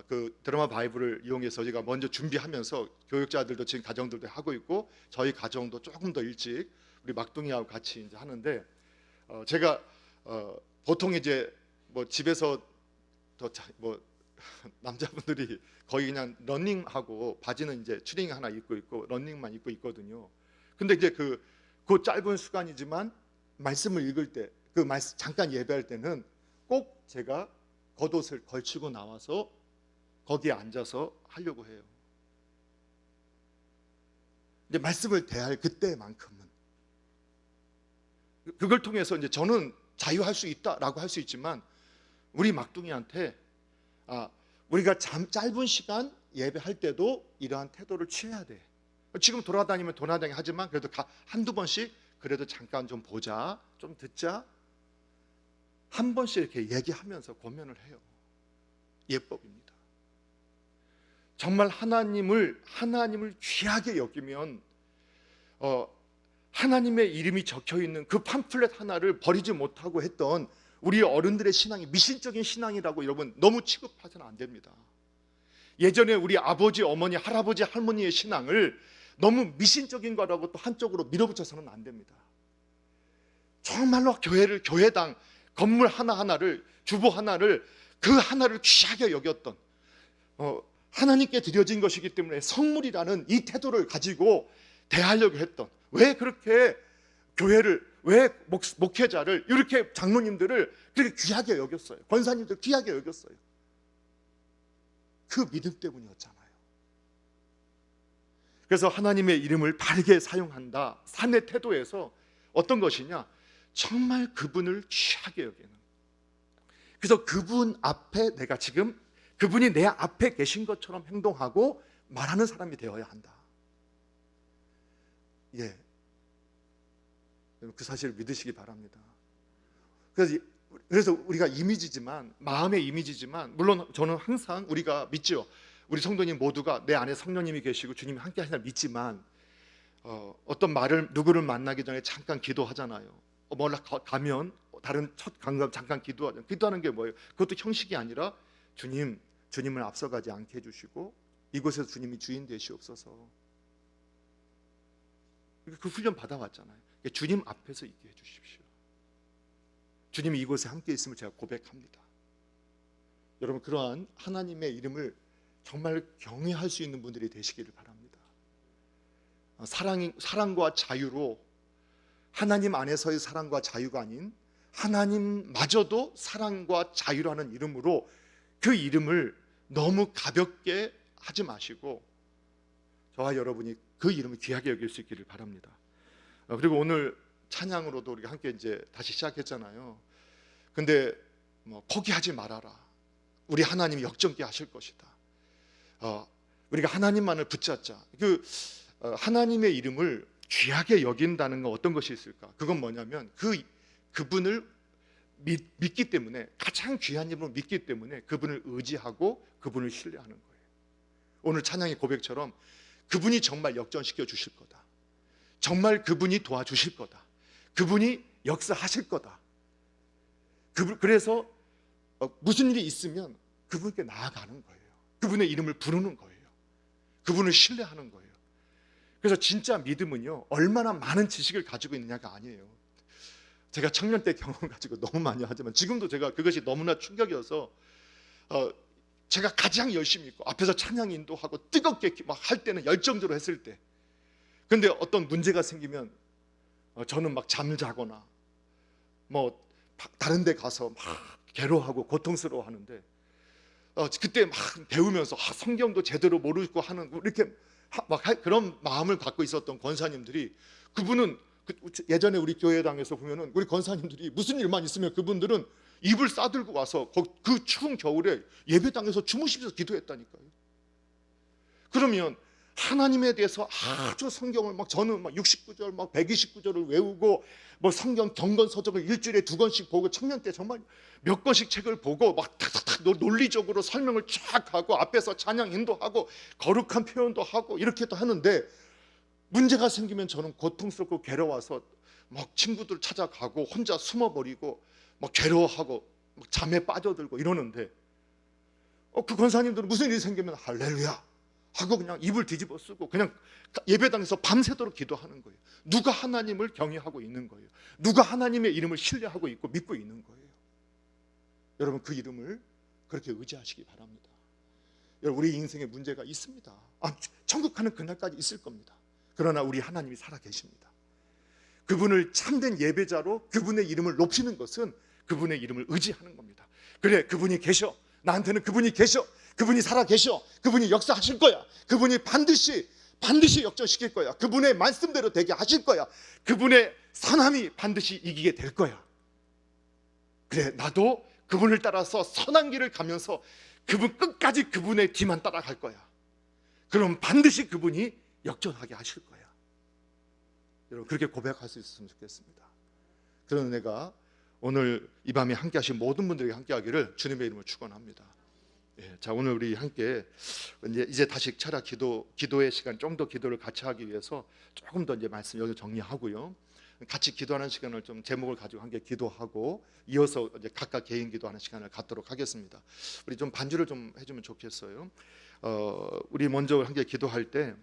그 드라마 바이블을 이용해서 제가 먼저 준비하면서 교육자들도 지금 가정들도 하고 있고, 저희 가정도 조금 더 일찍 우리 막둥이하고 같이 이제 하는데, 제가 보통 이제 뭐 집에서 뭐 남자분들이 거의 그냥 러닝하고 바지는 이제 추링 하나 입고 있고 러닝만 입고 있거든요. 근데 이제 그 짧은 시간이지만 말씀을 읽을 때, 잠깐 예배할 때는 꼭 제가 겉옷을 걸치고 나와서 거기에 앉아서 하려고 해요. 이제 말씀을 대할 그때만큼은, 그걸 통해서 이제 저는 자유할 수 있다라고 할 수 있지만 우리 막둥이한테 우리가 짧은 시간 예배할 때도 이러한 태도를 취해야 돼. 지금 돌아다니면 하지만 그래도 한두 번씩 그래도 잠깐 좀 보자, 좀 듣자, 한 번씩 이렇게 얘기하면서 고면을 해요. 예법입니다. 정말 하나님을 귀하게 여기면 하나님의 이름이 적혀있는 그 팜플렛 하나를 버리지 못하고 했던 우리 어른들의 신앙이 미신적인 신앙이라고 여러분 너무 취급하서는 안 됩니다. 예전에 우리 아버지, 어머니, 할아버지, 할머니의 신앙을 너무 미신적인 거라고 또 한쪽으로 밀어붙여서는 안 됩니다. 정말로 교회당 건물 하나하나를, 주보 하나를, 그 하나를 귀하게 여겼던, 하나님께 드려진 것이기 때문에 성물이라는 이 태도를 가지고 대하려고 했던, 왜 그렇게 교회를, 왜 목회자를, 이렇게 장로님들을 그렇게 귀하게 여겼어요. 권사님들 귀하게 여겼어요. 그 믿음 때문이었잖아요. 그래서 하나님의 이름을 바르게 사용한다, 삶의 태도에서 어떤 것이냐, 정말 그분을 귀하게 여기는, 그래서 그분 앞에 내가 지금 그분이 내 앞에 계신 것처럼 행동하고 말하는 사람이 되어야 한다. 예, 그 사실을 믿으시기 바랍니다. 그래서 우리가 이미지지만, 마음의 이미지지만, 물론 저는 항상 우리가 믿죠. 우리 성도님 모두가 내 안에 성령님이 계시고 주님이 함께 하시나 믿지만, 어떤 말을, 누구를 만나기 전에 잠깐 기도하잖아요. 몰라 가면 다른 첫 강감 잠깐 기도하잖아요. 기도하는 게 뭐예요? 그것도 형식이 아니라 주님을 앞서가지 않게 해주시고 이곳에서 주님이 주인 되시옵소서. 그 훈련 받아왔잖아요. 주님 앞에서 있게 해주십시오. 주님이 이곳에 함께 있음을 제가 고백합니다. 여러분, 그러한 하나님의 이름을 정말 경외할 수 있는 분들이 되시기를 바랍니다. 사랑과 자유로, 하나님 안에서의 사랑과 자유가 아닌 하나님마저도 사랑과 자유라는 이름으로 그 이름을 너무 가볍게 하지 마시고 저와 여러분이 그 이름을 귀하게 여길 수 있기를 바랍니다. 그리고 오늘 찬양으로도 우리가 함께 이제 다시 시작했잖아요. 근데 포기하지 말아라. 우리 하나님이 역전케 하실 것이다. 우리가 하나님만을 붙잡자. 하나님의 이름을 귀하게 여긴다는 건 어떤 것이 있을까? 그건 뭐냐면 그분을 믿기 때문에, 가장 귀한 이름을 믿기 때문에 그분을 의지하고 그분을 신뢰하는 거예요. 오늘 찬양의 고백처럼 그분이 정말 역전시켜 주실 거다. 정말 그분이 도와주실 거다. 그분이 역사하실 거다. 그래서 무슨 일이 있으면 그분께 나아가는 거예요. 그분의 이름을 부르는 거예요. 그분을 신뢰하는 거예요. 그래서 진짜 믿음은요, 얼마나 많은 지식을 가지고 있느냐가 아니에요. 제가 청년 때 경험 가지고 너무 많이 하지만 지금도 제가 그것이 너무나 충격이어서 제가 가장 열심히 있고 앞에서 찬양 인도하고 뜨겁게 막 할 때는 열정적으로 했을 때, 근데 어떤 문제가 생기면 저는 막 잠을 자거나 다른 데 가서 막 괴로워하고 고통스러워 하는데, 그때 막 배우면서 성경도 제대로 모르고 하는, 이렇게 막 그런 마음을 갖고 있었던 권사님들이, 그분은 예전에 우리 교회당에서 보면은 우리 권사님들이 무슨 일만 있으면 그분들은 이불 싸들고 와서 그 추운 겨울에 예배당에서 주무시면서 기도했다니까요. 그러면 하나님에 대해서 아주 성경을 저는 69절 129절을 외우고 성경 경건 서적을 일주일에 2권씩 보고, 청년 때 정말 몇 권씩 책을 보고 탁탁탁 논리적으로 설명을 쫙 하고 앞에서 찬양 인도하고 거룩한 표현도 하고 이렇게도 하는데, 문제가 생기면 저는 고통스럽고 괴로워서 친구들 찾아가고 혼자 숨어버리고 괴로워하고 잠에 빠져들고 이러는데, 그 권사님들은 무슨 일이 생기면 할렐루야 하고 그냥 입을 뒤집어 쓰고 그냥 예배당에서 밤새도록 기도하는 거예요. 누가 하나님을 경외하고 있는 거예요. 누가 하나님의 이름을 신뢰하고 있고 믿고 있는 거예요. 여러분, 그 이름을 그렇게 의지하시기 바랍니다. 여러분, 우리 인생에 문제가 있습니다. 천국 가는 그날까지 있을 겁니다. 그러나 우리 하나님이 살아계십니다. 그분을 참된 예배자로 그분의 이름을 높이는 것은 그분의 이름을 의지하는 겁니다. 그래, 그분이 계셔. 나한테는 그분이 계셔. 그분이 살아계셔. 그분이 역사하실 거야. 그분이 반드시 역전시킬 거야. 그분의 말씀대로 되게 하실 거야. 그분의 선함이 반드시 이기게 될 거야. 그래, 나도 그분을 따라서 선한 길을 가면서 그분 끝까지 그분의 뒤만 따라갈 거야. 그럼 반드시 그분이 역전하게 하실 거야. 여러분, 그렇게 고백할 수 있었으면 좋겠습니다. 그런 은혜가 오늘 이 밤에 함께 하신 모든 분들에게 함께 하기를 주님의 이름으로 축원합니다. 자, 오늘 우리 함께 이제 다시 차라 기도의 시간, 좀 더 기도를 같이 하기 위해서 조금 더 이제 말씀 여기서 정리하고요, 같이 기도하는 시간을 좀 제목을 가지고 함께 기도하고 이어서 이제 각각 개인 기도하는 시간을 갖도록 하겠습니다. 우리 좀 반주를 좀 해주면 좋겠어요. 우리 먼저 함께 기도할 때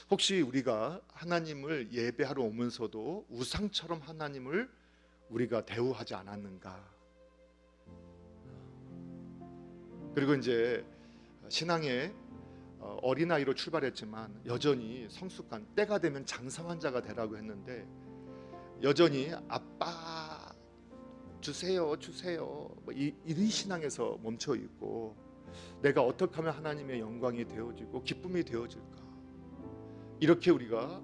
혹시 우리가 하나님을 예배하러 오면서도 우상처럼 하나님을 우리가 대우하지 않았는가? 그리고 이제 신앙의 어린아이로 출발했지만 여전히 성숙한, 때가 되면 장성한 자가 되라고 했는데 여전히 아빠 주세요 주세요 이 신앙에서 멈춰 있고, 내가 어떻게 하면 하나님의 영광이 되어지고 기쁨이 되어질까, 이렇게 우리가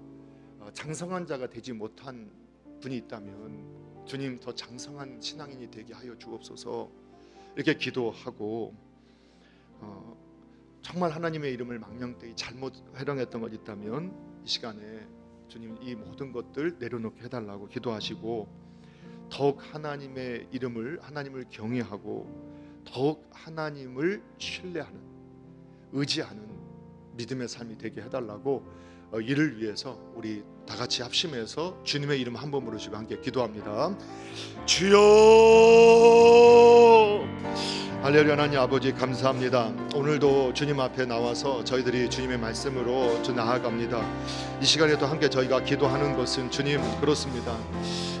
장성한 자가 되지 못한 분이 있다면 주님 더 장성한 신앙인이 되게 하여 주옵소서, 이렇게 기도하고, 정말 하나님의 이름을 망령되이 잘못 회령했던 것 있다면 이 시간에 주님 이 모든 것들 내려놓게 해달라고 기도하시고, 더욱 하나님의 이름을, 하나님을 경외하고 더욱 하나님을 신뢰하는, 의지하는 믿음의 삶이 되게 해달라고 이를 위해서 우리 다 같이 합심해서 주님의 이름 한 번 부르시고 함께 기도합니다. 주여, 할렐루야. 하나님 아버지 감사합니다. 오늘도 주님 앞에 나와서 저희들이 주님의 말씀으로 나아갑니다. 이 시간에도 함께 저희가 기도하는 것은 주님, 그렇습니다.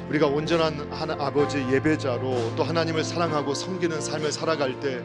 우리가 온전한 아버지 예배자로 또 하나님을 사랑하고 섬기는 삶을 살아갈 때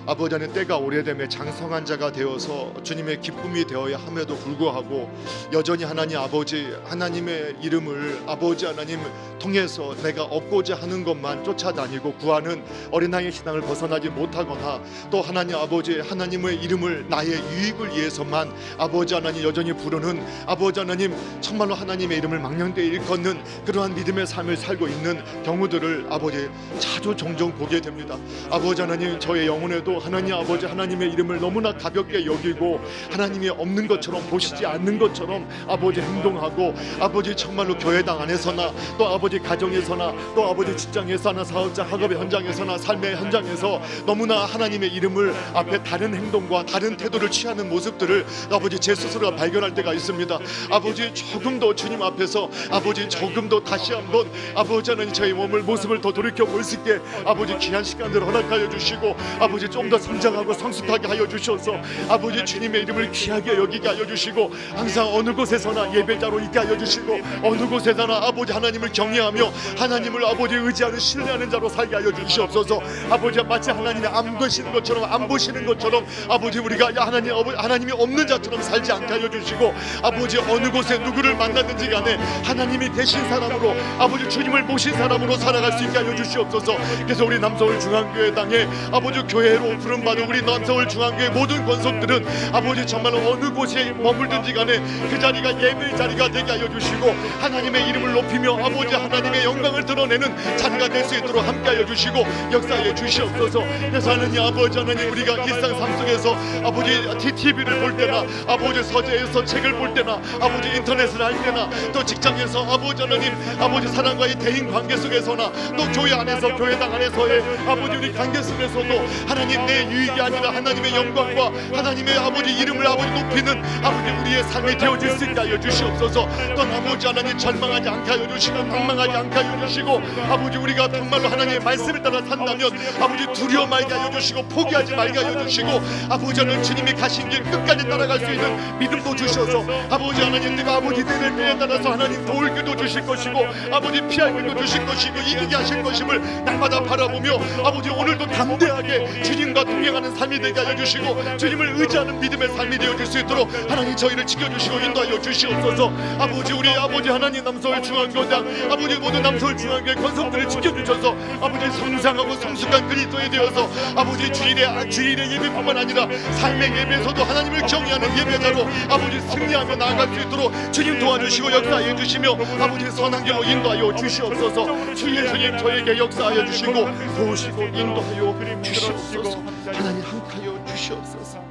아버지는 때가 오래됨에 장성한 자가 되어서 주님의 기쁨이 되어야 함에도 불구하고 여전히 하나님 아버지, 하나님의 이름을 아버지 하나님 통해서 내가 얻고자 하는 것만 쫓아다니고 구하는 어린아이의 신앙을 벗어나지 못하거나, 또 하나님 아버지 하나님의 이름을 나의 유익을 위해서만 아버지 하나님 여전히 부르는, 아버지 하나님 정말로 하나님의 이름을 망령되이 일컫는 그러한 믿음의 삶을 살고 있는 경우들을 아버지 자주 종종 보게 됩니다. 아버지 하나님, 저의 영혼에도 하나님 아버지 하나님의 이름을 너무나 가볍게 여기고 하나님이 없는 것처럼, 보시지 않는 것처럼 아버지 행동하고, 아버지 정말로 교회당 안에서나 또 아버지 가정에서나 또 아버지 직장에서나 사업자 학업의 현장에서나 삶의 현장에서 너무나 하나님의 이름을 앞에 다른 행동과 다른 태도를 취하는 모습들을 아버지 제 스스로가 발견할 때가 있습니다. 아버지 조금 더 주님 앞에서 아버지 조금 더 다시 한번 아버지 하나님 저희 몸을 모습을 더 돌이켜 볼 수 있게 아버지 귀한 시간들을 허락하여 주시고, 아버지 좀 더 성장하고 성숙하게 하여 주셔서 아버지 주님의 이름을 귀하게 여기게 하여 주시고, 항상 어느 곳에서나 예배자로 있게 하여 주시고, 어느 곳에서나 아버지 하나님을 경외하며 하나님을 아버지 의지하는 신뢰하는 자로 살게 하여 주시옵소서. 아버지 마치 하나님이 안 계시는 것처럼, 안 보시는 것처럼 아버지 우리가 하나님이 없는 자처럼 살지 않게 하여 주시고, 아버지 어느 곳에 누구를 만났는지 간에 하나님이 되신 사람으로 아버지 주님을 모신 사람으로 살아갈 수 있게 하여 주시옵소서. 그래서 우리 남서울 중앙교회당에 아버지 교회로 부름받은 우리 남서울 중앙교회 모든 권속들은 아버지 정말로 어느 곳에 머물든지 간에 그 자리가 예배의 자리가 되게 하여 주시고, 하나님의 이름을 높이며 아버지 하나님의 영광을 드러내는 자리가 될 수 있도록 함께 하여 주시고 역사해 주시옵소서. 그래서 하나님 아버지 하나님, 우리가 일상 삶 속에서 아버지 TV를 볼 때나 아버지 서재에서 책을 볼 때나 아버지 인터넷을 할 때나 또 직장에서 아버지 하나님 아버지 사람과의 대인 관계 속에서나 또 교회 안에서 교회당 안에서의 아버지 우리 관계 속에서도 하나님 내 유익이 아니라 하나님의 영광과 하나님의 아버지 이름을 아버지 높이는 아버지 우리의 삶이 되어질 수 있게 하여 주시옵소서. 또 아버지 하나님 절망하지 않게 하여 주시고, 방망하지 않게 하여 주시고, 아버지 우리가 정말로 하나님의 말씀을 따라 산다면 아버지 두려워 말게 하여 주시고, 포기하지 말게 하여 주시고, 아버지 하나님 주님이 가신 길 끝까지 따라갈 수 있는 믿음도 주셔서 아버지 하나님 내가 아버지 되는 길에 따라서 하나님 도울 길도 주실 것이고, 아버지 피할 길도 주실 것이고, 이기게 하실 것임을 날마다 바라보며 아버지 오늘도 담대하게 주님과 동행하는 삶이 되게 하여 주시고, 주님을 의지하는 믿음의 삶이 되어질 수 있도록 하나님 저희를 지켜주시고 인도하여 주시옵소서. 아버지 우리 아버지 하나님 남서울 중앙교회당 아버지 모든 남서울 중앙교회 권속들을 지켜주셔서 아버지 성장하고 성숙한 그리스도에 되어서 아버지 주일의 예배뿐만 아니라 삶의 예배에서도 하나님을 경외하는 예배자로 아버지 승리하며 나아갈 수 있도록 주님 도와주시고 역사해 주시며 아버지 선한 길로 인도하여 주시옵소서. 주 예수님 저에게 역사하여 주시고 도우시고 인도하여 주시옵소서. 하나님 함께하여 주시옵소서.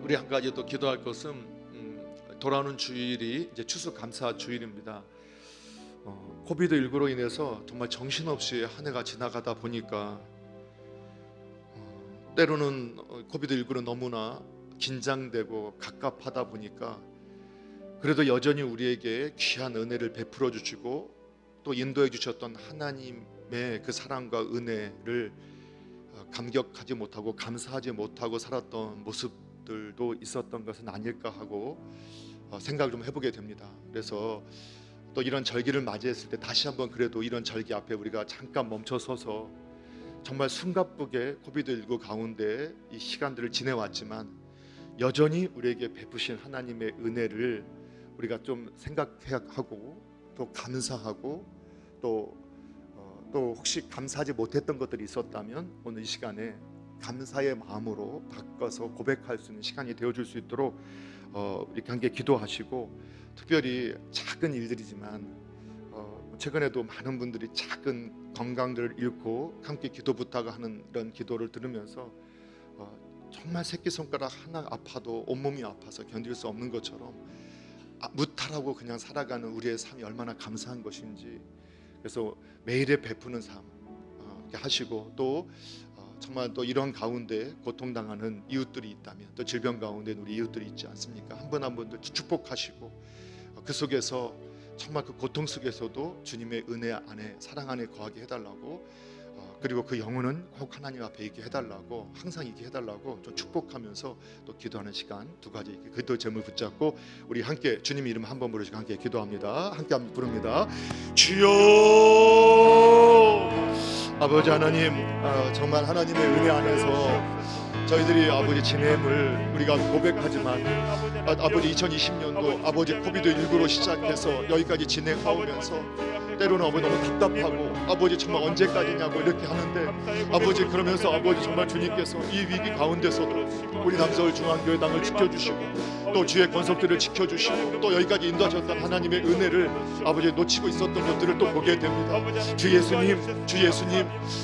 우리 한 가지 또 기도할 것은 돌아오는 주일이 이제 추수감사 주일입니다. 코비드19로 인해서 정말 정신없이 한 해가 지나가다 보니까 때로는 코비드19로 너무나 긴장되고 갑갑하다 보니까 그래도 여전히 우리에게 귀한 은혜를 베풀어 주시고 또 인도해 주셨던 하나님의 그 사랑과 은혜를 감격하지 못하고 감사하지 못하고 살았던 모습들도 있었던 것은 아닐까 하고 생각을 좀 해보게 됩니다. 그래서 또 이런 절기를 맞이했을 때 다시 한번 그래도 이런 절기 앞에 우리가 잠깐 멈춰서서 정말 숨가쁘게 코비드19 가운데 이 시간들을 지내왔지만 여전히 우리에게 베푸신 하나님의 은혜를 우리가 좀 생각하고 또 감사하고 또 혹시 감사하지 못했던 것들이 있었다면 오늘 이 시간에 감사의 마음으로 바꿔서 고백할 수 있는 시간이 되어줄 수 있도록 이렇게 함께 기도하시고, 특별히 작은 일들이지만 최근에도 많은 분들이 작은 건강들을 잃고 함께 기도 부탁하는 이런 기도를 들으면서 정말 새끼손가락 하나 아파도 온몸이 아파서 견딜 수 없는 것처럼 무탈하고 그냥 살아가는 우리의 삶이 얼마나 감사한 것인지, 그래서 매일에 베푸는 삶 이렇게 하시고, 또 정말 또 이런 가운데 고통당하는 이웃들이 있다면, 또 질병 가운데 우리 이웃들이 있지 않습니까? 한 분 한 분들 축복하시고 그 속에서 정말 그 고통 속에서도 주님의 은혜 안에 사랑 안에 거하게 해달라고, 그리고 그 영혼은 꼭 하나님 앞에 있게 해달라고, 항상 있게 해달라고 좀 축복하면서 또 기도하는 시간, 두 가지 기도 제목을 붙잡고 우리 함께 주님 이름 한번 부르시고 함께 기도합니다. 함께 한번 부릅니다. 주여, 아버지 하나님, 정말 하나님의 은혜 안에서 저희들이 아버지 지냄을 우리가 고백하지만 아버지 2020년도 아버지 코비드19로 시작해서 여기까지 진행하면서 때로는 아버지 너무 답답하고 아버지 정말 언제까지냐고 이렇게 하는데, 아버지 그러면서 아버지 정말 주님께서 이 위기 가운데서도 우리 남서울 중앙교회당을 지켜주시고 또 주의 권속들을 지켜주시고 또 여기까지 인도하셨던 하나님의 은혜를 아버지 놓치고 있었던 것들을 또 보게 됩니다. 주 예수님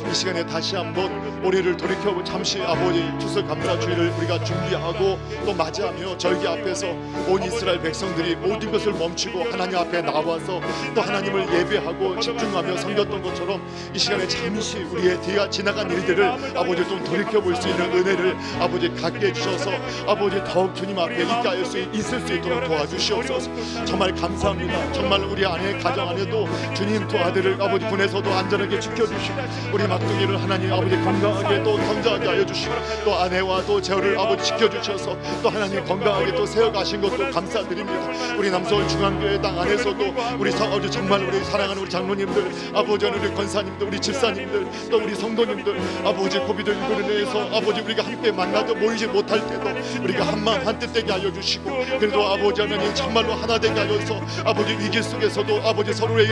이 시간에 다시 한번 우리를 돌이켜 잠시 아버지 추수감사주의를 우리가 준비하고 또 맞이하며 절기 앞에서 온 이스라엘 백성들이 모든 것을 멈추고 하나님 앞에 나와서 또 하나님을 예배하고 집중하며 섬겼던 것처럼 이 시간에 잠시 우리의 뒤가 지나간 일들을 아버지 좀 돌이켜볼 수 있는 은혜를 아버지 갖게 해주셔서 아버지 더욱 주님 앞에 있게 있을 수 있도록 도와주시옵소서. 정말 감사합니다. 정말 우리 안에 가정 안에도 주님 또 아들을 아버지 군에서도 안전하게 지켜주시고 우리 막둥이를 하나님 아버지 건강하게 또 건강하게 하여 주시고 또 아내와 또 제어를 아버지 지켜주셔서 또 하나님 건강하게 또 세워가신 것도 감사드립니다. 우리 남서울 중앙교회 당 안에서도 우리 정말 우리 사랑하는 우리 장로님들, 아버지 우리 권사님들, 우리 집사님들, 또 우리 성도님들, 아버지 코비드19로 인해서 아버지 우리가 함께 만나도 모이지 못할 때도 우리가 한마음 한뜻 되게 하여 주시고, 그래도 아버지 하나님 정말로 하나 되게 하여서 아버지 위기 속에서도 아버지 서로의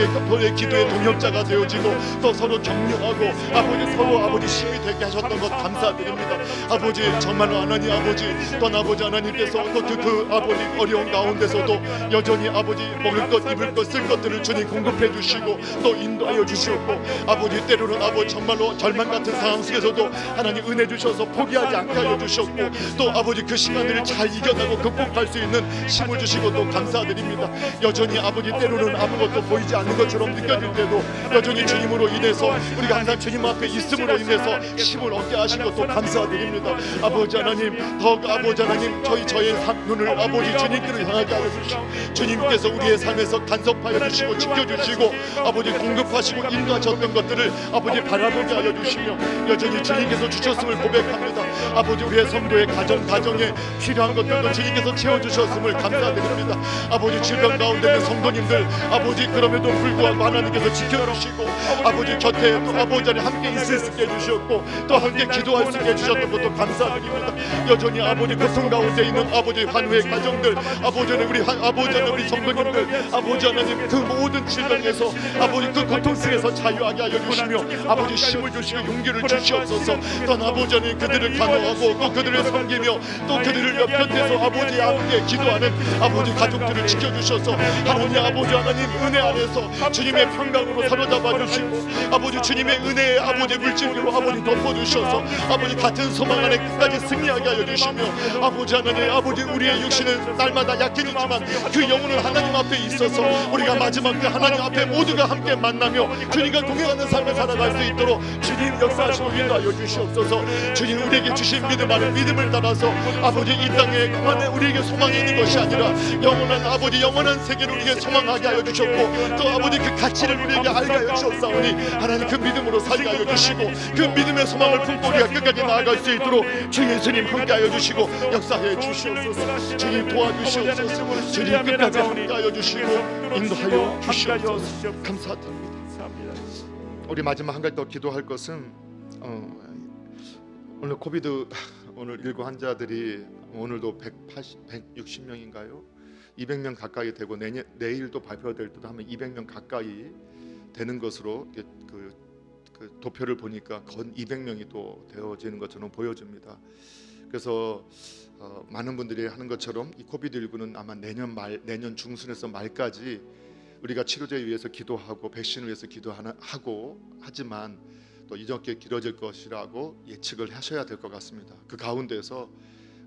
기도의 동역자가 되어지고 또 서로 격려하고 아버지 서로 아버지 힘이 되게 하셨던 것 감사드립니다. 아버지 정말로 하나님 아버지 또 아버지 하나님께서 또 그 아버지 어려운 가운데서도 여전히 아버지 먹을 것 입을 것 쓸 것들을 주님 공급해 주시고 또 인도하여 주시옵고, 아버지 때로는 아버지 정말로 절망 같은 상황 속에서도 하나님 은혜 주셔서 포기하지 않게 하여 주셨고 또 아버지 그 시간들을 잘 이겨내고 극복할 수 있는 힘을 주시고 또 감사드립니다. 여전히 아버지 때로는 아무것도 보이지 않는 것처럼 느껴질 때도 여전히 주님으로 인해서 우리가 항상 주님 앞에 있음으로 인해서 힘을 얻게 하신 것도 감사드립니다. 아버지 하나님 더욱 아버지 하나님 저의 눈을 아버지 주님께로 향하게 하여 주시고 주님께서 우리의 삶에서 간섭하여 주시고 지켜주시고 아버지 공급하시고 인도하셨던 것들을 아버지 바라보게 하여 주시며 여전히 주님께서 주셨음을 고백합니다. 아버지 우리의 성도의 가정에 필요한 것들도 주님께서 채워주셨음을 감사드립니다. 아버지 질병 가운데 있는 성도님들 아버지 그럼에도 불구하고 하나님께서 지켜주시고 아버지 곁에 또 아버지 안에 함께 있을 수 있게 해주셨고 또 함께 기도할 수 있게 해주셨던 것도 감사드립니다. 여전히 아버지 고통 가운데 있는 아버지 환우의 가정들 아버지 안에 우리 성도님들 아버지 하나님 그 모든 질병에서 아버지 그 고통 속에서 자유하게 하여 주시며 아버지 힘을 주시고 용기를 주시옵소서. 또 아버지 하나님 그들을 간호하고 또 그들을 섬기며 또 그들을 옆곁에서 아버지 함께 기도하는 아버지 가족들을 지켜주셔서 하나님 아버지 하나님 은혜 안에서 주님의 평강으로 사로잡아 주시고 아버지 주님의 은혜의 아버지 물질로 아버지 덮어주셔서 아버지 같은 소망 안에 끝까지 승리하게 하여 주시며 아버지 하나님 아버지 우리의 육신은 날마다 약해지지만 그 영혼은 하나님 앞에 있어서 우리가 마지막 때 하나님 앞에 모두가 함께 만나며 주님과 동행하는 삶을 살아갈 수 있도록 주님 역사하시고 인도하여 주시옵소서. 주님 우리에게 주신 믿음 안에 믿음을 따라서 아버지 이 땅에 그만에 우리에게 소망이 있는 것이 아니라 영원한 아버지 영원한 세계를 우리에게 소망하게 하여 주셨고 또 아버지 그 가치를 우리에게 알게 하여 주셨사오니 하나님 그 믿음으로 살게 하여 주시고 그 믿음의 소망을 품고 우리가 끝까지 나아갈 수 있도록 주 예수님 함께 하여 주시고 역사해 주시옵소서. 주님 도와주시옵소서. 주님 끝까지 함께 하여 주시고 인도하여 주시옵소서. 감사드립니다. 우리 마지막 한 가지 더 기도할 것은 오늘 코비드 오늘 19 환자들이 오늘도 160명인가요? 200명 가까이 되고 내일도 발표될 때도 하면 200명 가까이 되는 것으로 그 도표를 보니까 건 200명이 또 되어지는 것처럼 보여집니다. 그래서 많은 분들이 하는 것처럼 이 코비드19는 아마 내년 중순에서 말까지 우리가 치료제에 위해서 기도하고 백신을 위해서 기도하고 하지만 또 이렇게 길어질 것이라고 예측을 하셔야 될 것 같습니다. 그 가운데서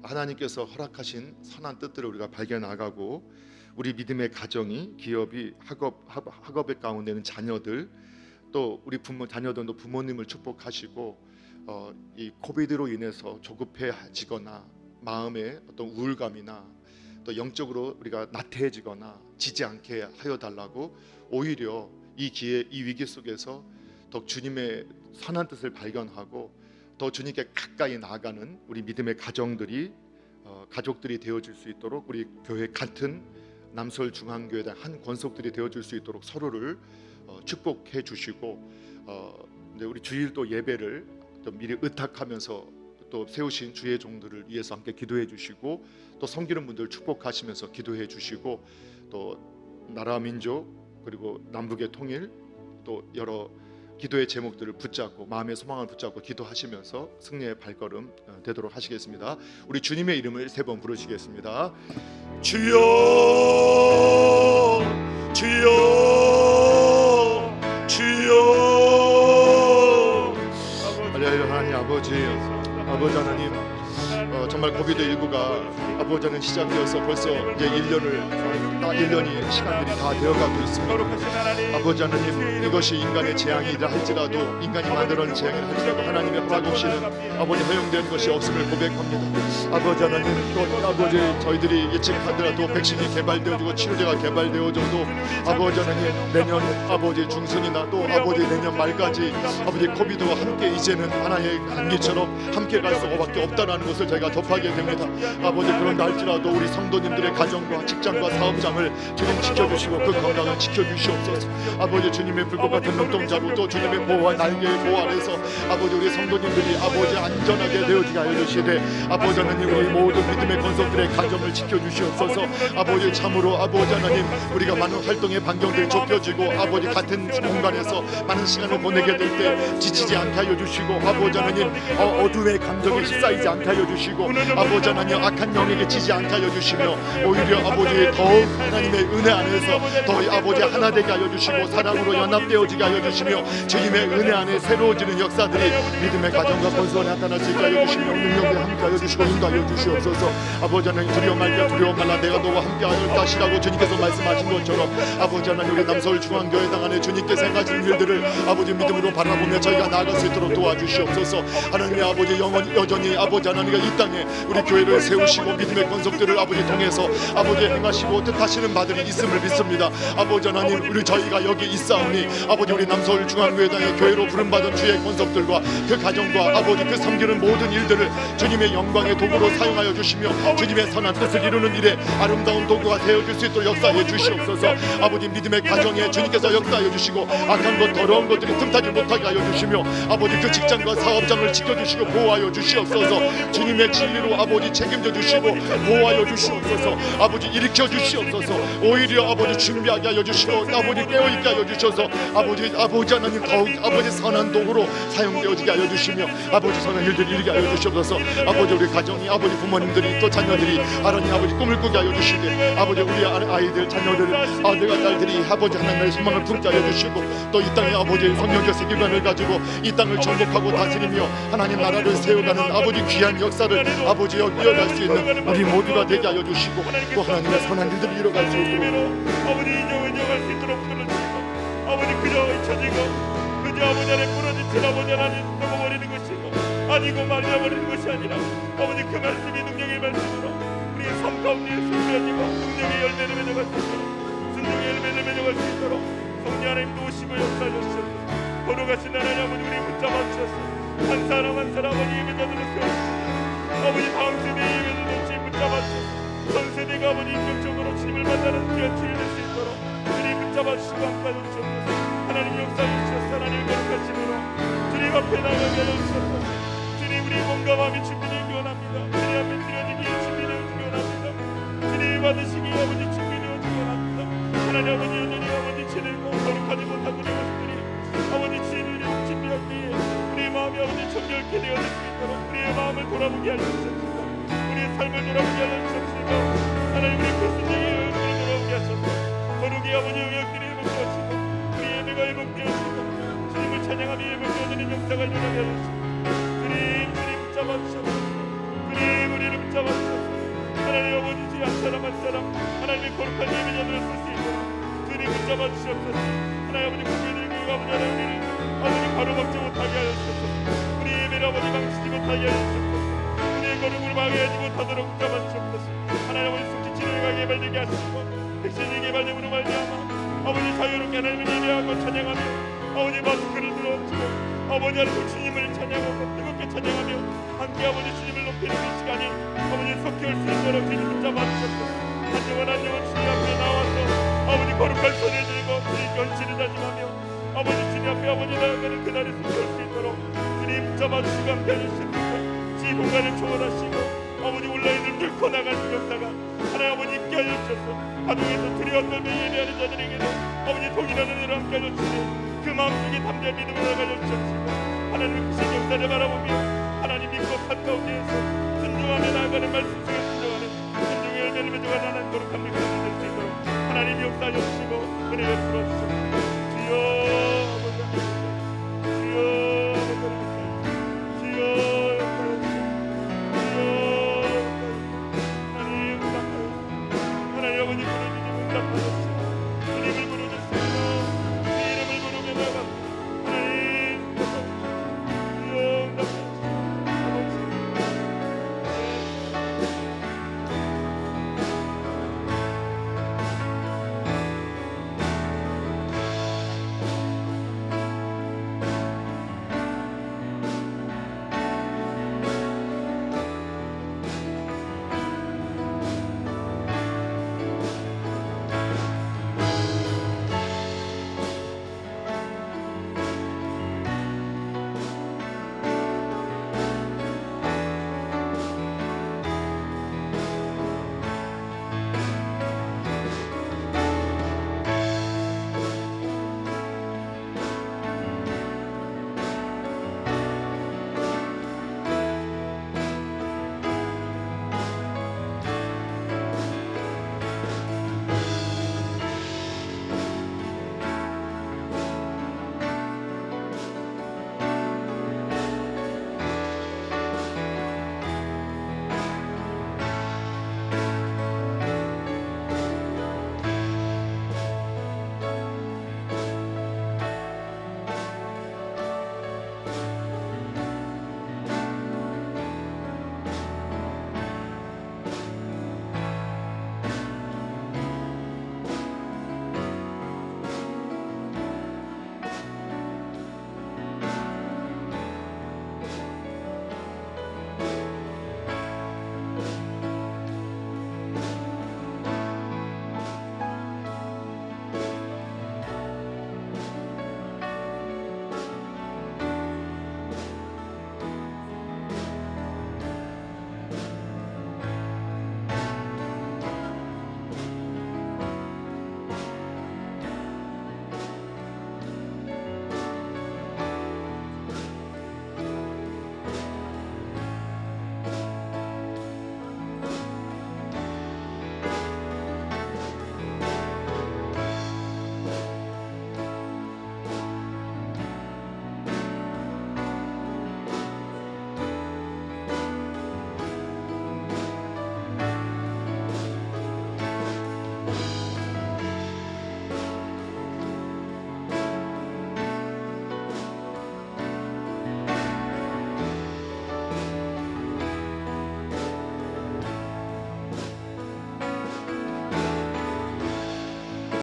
하나님께서 허락하신 선한 뜻들을 우리가 발견하고 우리 믿음의 가정이, 기업이, 학업의 가운데는 자녀들, 또 우리 자녀들도 부모님을 축복하시고 이 코비드로 인해서 조급해지거나 마음에 어떤 우울감이나 또 영적으로 우리가 나태해지거나 지지 않게 하여 달라고 오히려 이 위기 속에서 더 주님의 선한 뜻을 발견하고 더 주님께 가까이 나아가는 우리 믿음의 가족들이 되어질 수 있도록 우리 교회 같은 남서울 중앙교회당 한 권속들이 되어질 수 있도록 서로를 축복해 주시고 우리 주일 또 예배를 또 미리 의탁하면서 또 세우신 주의 종들을 위해서 함께 기도해 주시고 또 섬기는 분들 축복하시면서 기도해 주시고 또 나라 민족 그리고 남북의 통일 또 여러 기도의 제목들을 붙잡고 마음의 소망을 붙잡고 기도하시면서 승리의 발걸음 되도록 하시겠습니다. 우리 주님의 이름을 3번 부르시겠습니다. 주여 주여 주여. 할렐루야. 하나님 아버지 하나님, 정말 코비드19가 아버지 하나님 시작되어서 벌써 이제 1년이 시간들이 다 되어가고 있습니다. 아버지 하나님, 이것이 인간의 재앙이라 할지라도, 인간이 만들어낸 재앙이라 할지라도 하나님의 허락 없이는 아버지 허용된 것이 없음을 고백합니다. 아버지 하나님, 또 아버지 저희들이 예측하더라도 백신이 개발되어지고 치료제가 개발되어져도 아버지 하나님 내년 아버지 중순이나 또 아버지 내년 말까지 아버지 코비드와 함께 이제는 하나의 감기처럼 함께 갈 수밖에 없다라는 것을 저희가 접하게 됩니다. 아버지, 그런가 할지라도 우리 성도님들의 가정과 직장과 사업장을 주님 지켜주시고 그 건강을 지켜주시옵소서. 아버지, 주님의 불꽃 같은 눈동자로 또 주님의 보호와 날개의 보호 아래서 아버지 우리 성도님들이 아버지 안전하게 되어지게 하여 주시되 아버지 하나님, 우리 모든 믿음의 권속들의 가정을 지켜주시옵소서. 아버지, 참으로 아버지 하나님, 우리가 많은 활동의 반경들이 좁혀지고 아버지 같은 공간에서 많은 시간을 보내게 될 때 지치지 않게 하여 주시고 아버지 하나님, 어둠의 감정에 휩싸이지 않게 하여 주시고 아버지 하나님, 악한 영에게 지지 않게 하여 주시며 오히려 아버지 더욱 하나님의 은혜 안에서 더 아버지 하나 되게 하여 주시고 사랑으로 연합되어지게 하여 주시며 주님의 은혜 안에 새로워지는 역사들이 믿음의 가정과 권속에 나타날 수 있게 하여 주시며 능력에 함께 하여 주시고 인도하여 주시옵소서. 아버지 하나님, 두려워 말라 내가 너와 함께 하여 가시라고 주님께서 말씀하신 것처럼 아버지 하나님, 우리 남서울 중앙교회당 안에 주님께서 행하시는 일들을 아버지 믿음으로 바라보며 저희가 나아갈 수 있도록 도와주시옵소서. 하나님의 아버지, 여전히 아버지 하나님과 이 땅에 우리 교회를 세우시고 믿음의 권속들을 아버지 통해서 아버지 행하시고 뜻하시는 바들이 있음을 믿습니다. 아버지 하나님, 우리 저희가 여기 있사오니 아버지 우리 남서울 중앙교회당의 교회로 부름받은 주의 권속들과 그 가정과 아버지 그 섬기는 모든 일들을 주님의 영광의 도구로 사용하여 주시며 주님의 선한 뜻을 이루는 일에 아름다운 도구가 되어줄 수 있도록 역사해 주시옵소서. 아버지, 믿음의 가정에 주님께서 역사하여 주시고 악한 것 더러운 것들이 틈타지 못하게 하여 주시며 아버지 그 직장과 사업장을 지켜주시고 보호하여 주시옵소서. 주님의 진리로 아버지 책임져 주시고 보호하여 주시옵소서. 아버지, 일으켜 주시옵소서. 오히려 아버지 준비하게 하여 주시고 아버지 깨어있게 하여 주셔서 아버지 하나님, 더욱 아버지 선한 도구로 사용되어지게 하여 주시며 아버지 선한 일들을 이루게 하여 주시옵소서. 아버지, 우리 가정이 아버지 부모님들이 또 자녀들이 하나님 아버지 꿈을 꾸게 하여 주시되 아버지 우리 아이들 자녀들 아들과 딸들이 아버지 하나님의 소망을 품게 하여 주시고 또 이 땅에 아버지 성령적 세계관을 가지고 이 땅을 정복하고 다스리며 하나님 나라를 세워가는 아버지 귀한 역사를 아버지 이어갈 수 있는 우리 모두가 되게 하여 주시고 또 하나님의 선한 일들을 이뤄갈 수 있도록 아버지 인정할 수 있도록 끊어주시고 아버지 그저 잊혀지고 그저 아버지 안에 부러진 채 아버지 하나님 넘어버리는 것이고 아니고 말려버리는 것이 아니라 아버지 그 말씀이 능력의 말씀으로 우리의 삶 가운데 승리하지고 능력의 열매를 맺어갈 수 있도록 승력의 열매를 맺어갈 수 있도록 성령 하나님 도우시고 역사해 주시옵소서. 걸어가신 하나님 아버지 우리 붙잡아 주셔서 한 사람 한 사람 아버지 예배자들을 세워주시고 아버지 다음 세대의 예배자들을 붙잡아 주셔서 전 세대가 아버지 인격적으로 주님을 만나는 귀한 주일 될 수 있도록 주님 붙잡아 주시고 함께 하여 주옵소서. 하나님 역사해 주셔서 하나님 거룩하심으로 주님 앞에 나가게 하여 주옵소서. 주님 우리 몸과 마음이 준비되기 원합니다. 주님 앞에 드려지기에 준비되기 원합니다. 주님 받으시기에 아버지 준비되기 원합니다. 하나님 아버지 여전히 아버지 지내고 거룩하지 못하고 우리 모습들이 아버지 지혜를 준비할 때에 우리의 마음이 아버지 정결케 되어질 수 있도록 우리의 마음을 돌아보게 하여 주옵소서. 우리의 삶을 돌아보게 하여 주옵소서. 하나님 우리 그리스도의 영역들을 돌아보게 하소서. 거룩의 아버지 영역들이 회복되어지고 우리 예배가 회복되어지고 주님을 찬양하며 회복되어지는 역사가 일어나게 하여 주옵소서. 주님 붙잡아 주옵소서. 주님 우리를 붙잡아 주옵소서. 하나님 아버지 한 사람 한 사람 하나님의 거룩한 예배자들을 쓸 수 있도록 주님 붙잡아 주옵소서. 하나님 아버지 고개들고 아버지 하나님을 아버지 가로막지 못하게 하여 주옵소서. 우리 예배를 아버지 망치지 못하게 하여 주옵소서. 우리의 거룩을 방해하지 못하도록 붙잡아 주옵소서. 하나님 아버지 숙지치료가 개발되게 하시고 백신이 개발됨으로 말미암아 아버지 자유롭게 하나님을 예배하고 찬양하며 아버지 마스크를 들어주고 아버지 하나님 주님을 찬양하고 뜨겁게 찬양하며 함께 아버지 주님을 높이는 이 시간이 아버지 속히 올 수 있도록 주님 붙잡아 주옵소서. 한 영혼 주님 앞에 나와서 아버지 거룩한 손을 들고 주님 견신을 다짐하며 아버지 주님 앞에 아버지 나아가는 그날이 속히 올 수 있도록 주님 붙잡아 주시고 함께 해주시옵소서. 지 공간을 초월하시고 아버지 온라인을 뚫고 나가는 역사가 하나님 아버지 있게 하여 주셔서 가정에서 두려워 떨며 예배하는 자들에게도 아버지 동일한 은혜로 함께 하여 주시니 그 마음속에 담대한 믿음을 나가여 주셨으고 하나님의 크신 역사를 바라보며 하나님 믿고 산 가운데에서 순종하며 나아가는 말씀 속에 순종하는 순종의 열매를 맺어가는 하나님 거룩한 믿음을 될 수 있도록 하나님 역사하여 주시고 은혜를 풀어주시고 주여 아버지 주여 아버지 주여 하나님 아버지 부르짖음 응답하여